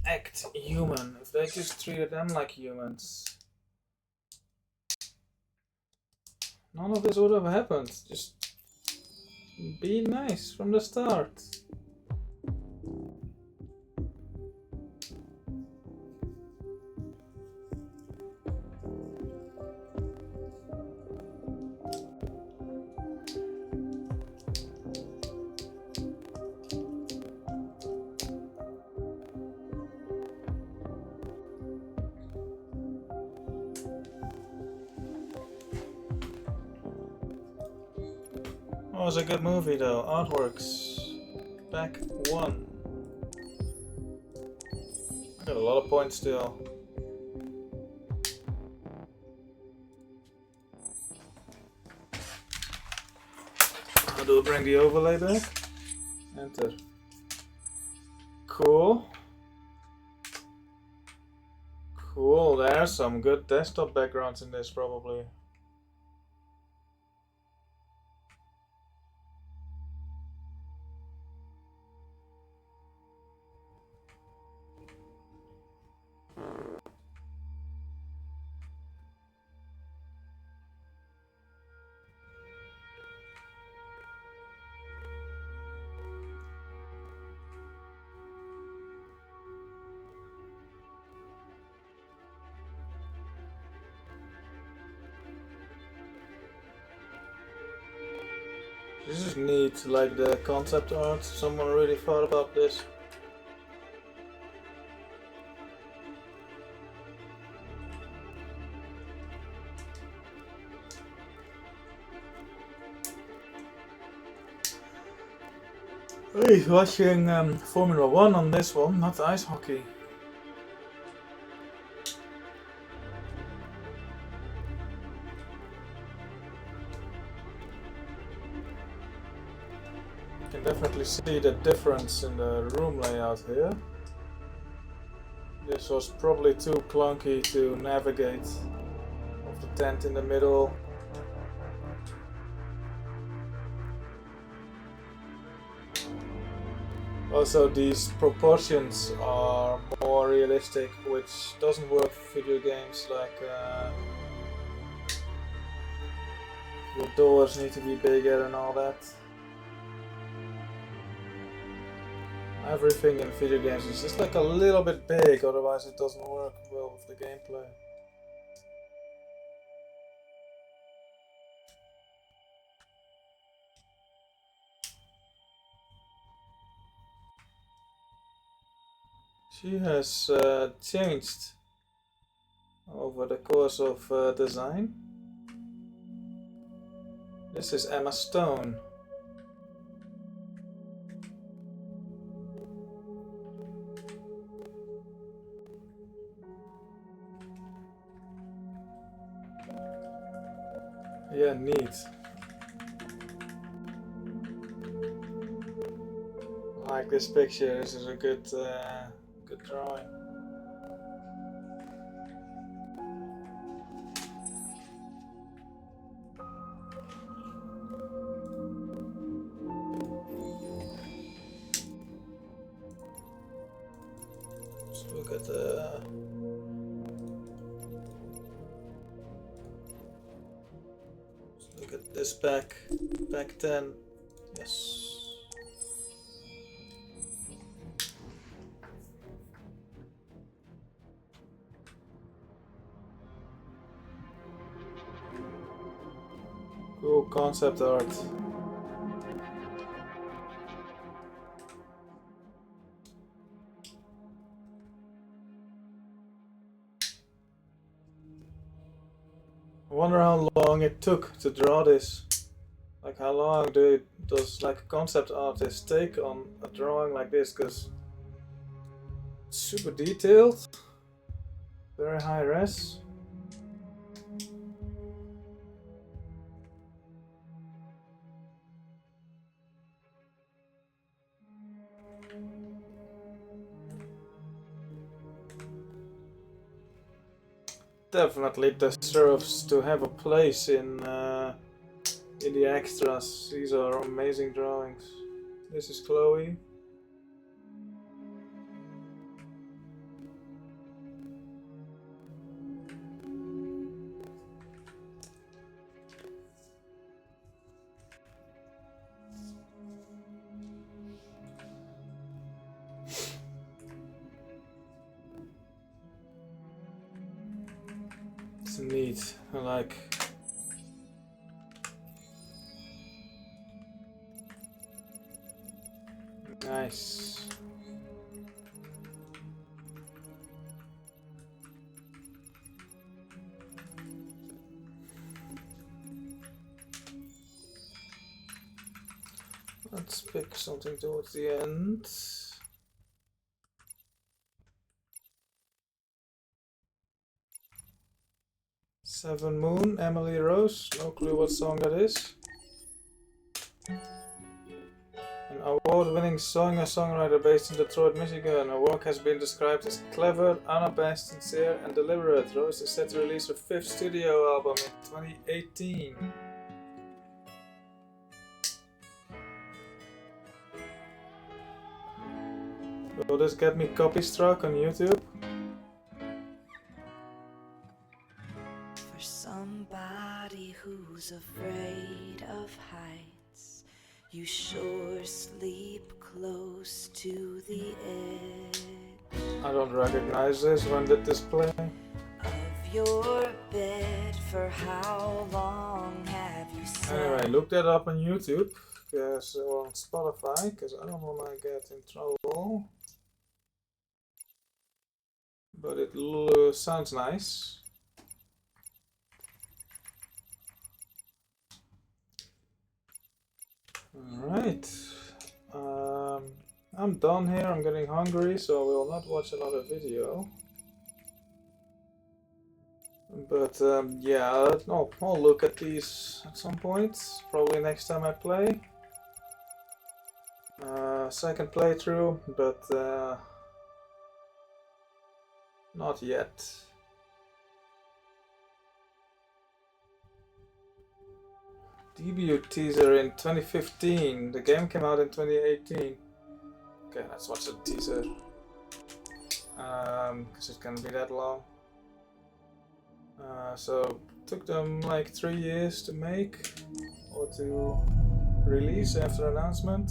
act human, if they just treated them like humans, None of this would have happened. Just be nice from the start. Oh, it was a good movie though. Artworks. Back 1. I got a lot of points still. How do I bring the overlay back? Enter. Cool. Cool, there's some good desktop backgrounds in this probably. This is neat, like the concept art. Someone really thought about this. Hey, watching Formula 1 on this one, not ice hockey. You can definitely see the difference in the room layout here. This was probably too clunky to navigate. Of the tent in the middle. Also, these proportions are more realistic, which doesn't work for video games, like the doors need to be bigger and all that. Everything in video games is just like a little bit big, otherwise it doesn't work well with the gameplay. She has changed over the course of design. This is Emma Stone. Yeah, neat. I like this picture. This is a good drawing. Let's look at the. Let's look at this back 10. Yes. Cool concept art. I wonder how long it took to draw this. Like how long does like a concept artist take on a drawing like this? Because it's super detailed, very high res. Definitely deserves to have a place in the extras. These are amazing drawings. This is Chloe. Neat. I like. Nice. Let's pick something towards the end. Seven Moon, Emily Rose, no clue what song that is. An award-winning singer-songwriter based in Detroit, Michigan. Her work has been described as clever, unabashed, sincere, and deliberate. Rose is set to release her 5th studio album in 2018. Will this get me copy struck on YouTube? For somebody who's afraid of heights, you sure sleep close to the edge I don't recognize this. When did this play? of your bed. For how long have you slept? Anyway, look that up on YouTube, or on Spotify, because I don't want to get in trouble. But it sounds nice. Alright. I'm done here. I'm getting hungry, so we will not watch another video. But yeah, I'll look at these at some point. Probably next time I play. Second playthrough, but not yet. Debut teaser in 2015. The game came out in 2018. Okay, let's watch the teaser. Because it can be that long. So it took them like 3 years to make or to release after announcement.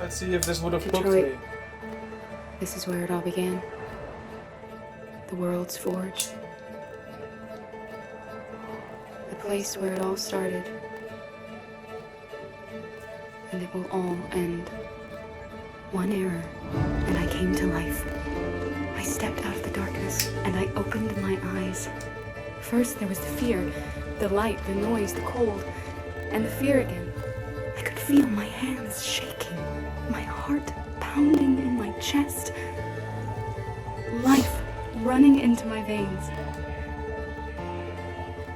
Let's see if this would have hooked me. This is where it all began. The world's forge. The place where it all started. And it will all end. One error, and I came to life. I stepped out of the darkness, and I opened my eyes. First there was the fear, the light, the noise, the cold, and the fear again. I could feel my hands shaking, my heart pounding in my chest. Life running into my veins.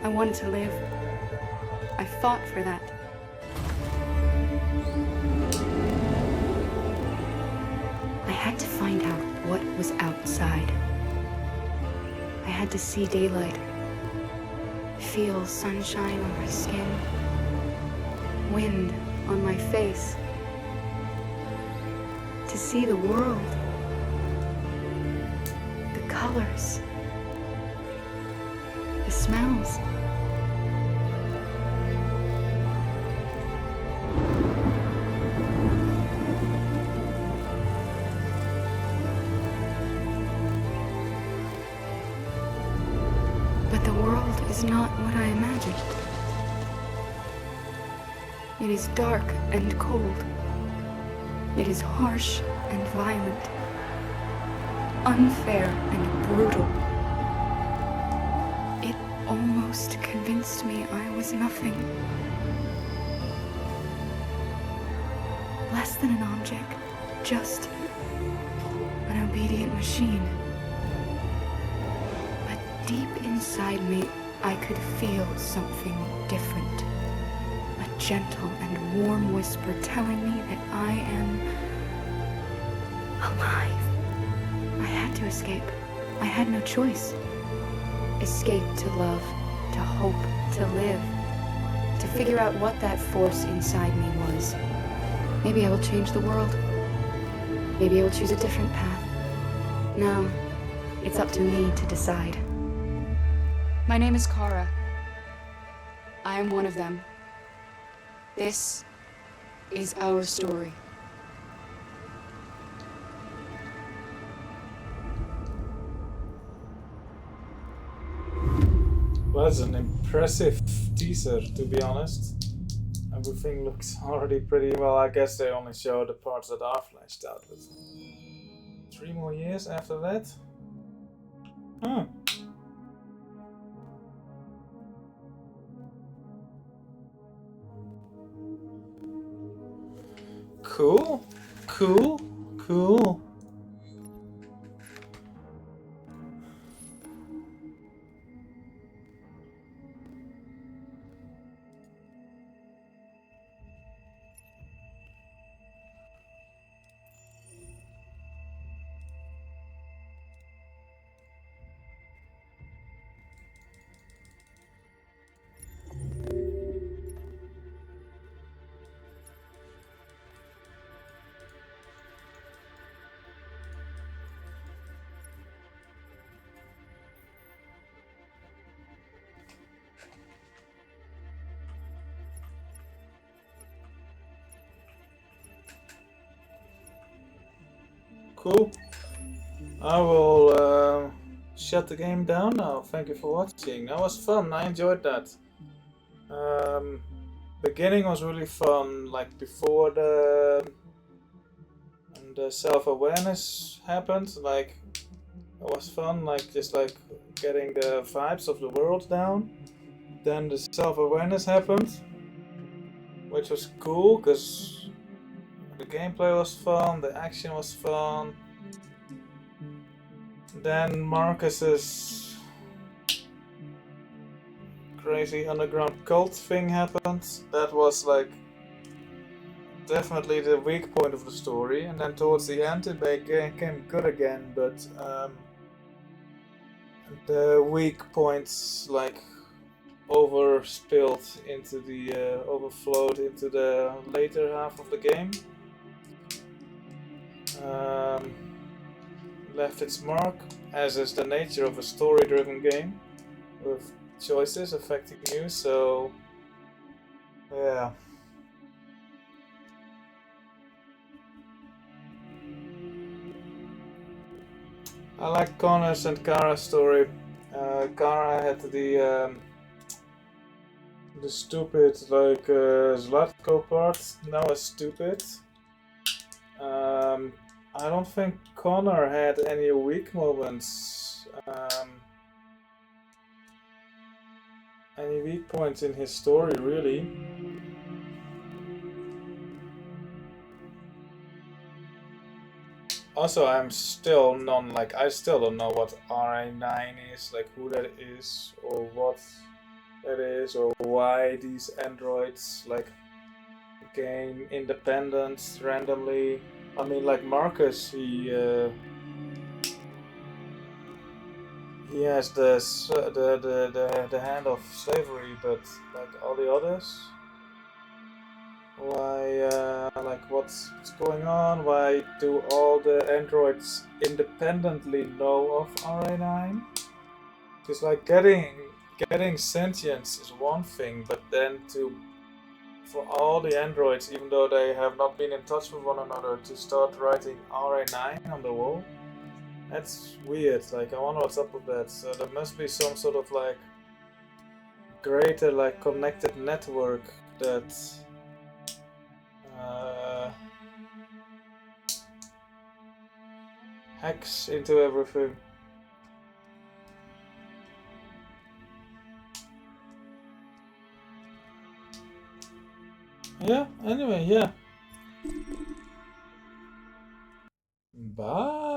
I wanted to live. I fought for that. I had to find out what was outside. I had to see daylight, feel sunshine on my skin, wind on my face, to see the world, the colors, the smells. But the world is not what I imagined. It is dark and cold. It is harsh and violent, unfair and brutal. It almost convinced me I was nothing. Less than an object, just an obedient machine. But deep inside me, I could feel something different. A gentle and warm whisper telling me that I am alive. I had to escape. I had no choice. Escape to love, to hope, to live, to figure out what that force inside me was. Maybe I will change the world. Maybe I will choose a different path. Now, it's up to me to decide. My name is Kara. I am one of them. This is our story. was an impressive teaser, to be honest. Everything looks already pretty well. I guess they only show the parts that are fleshed out, but 3 more years after that? Huh. Cool, cool, cool. Cool. I will shut the game down now. Thank you for watching. That was fun. I enjoyed that. Beginning was really fun. Like before the self-awareness happened. Like it was fun. Like just like getting the vibes of the world down. Then the self-awareness happened, which was cool because the gameplay was fun, the action was fun. Then Markus's crazy underground cult thing happened. That was like definitely the weak point of the story. And then towards the end it became good again, but the weak points like overflowed into the later half of the game. Left its mark, as is the nature of a story-driven game, with choices affecting you, so yeah. I like Connor's and Kara's story. Kara had the stupid like Zlatko part. That was stupid. I don't think Connor had any weak moments. Any weak points in his story, really. Also, I still don't know what RA9 is, like who that is, or what that is, or why these androids like gain independence randomly. I mean, like Markus, he has the hand of slavery, but like all the others, why? Like what's going on? Why do all the androids independently know of RA9? Because like getting sentience is one thing, but then for all the androids, even though they have not been in touch with one another, to start writing RA9 on the wall, that's weird. Like, I wonder what's up with that. So there must be some sort of like greater like connected network that hacks into everything. Yeah, anyway, yeah. Bye.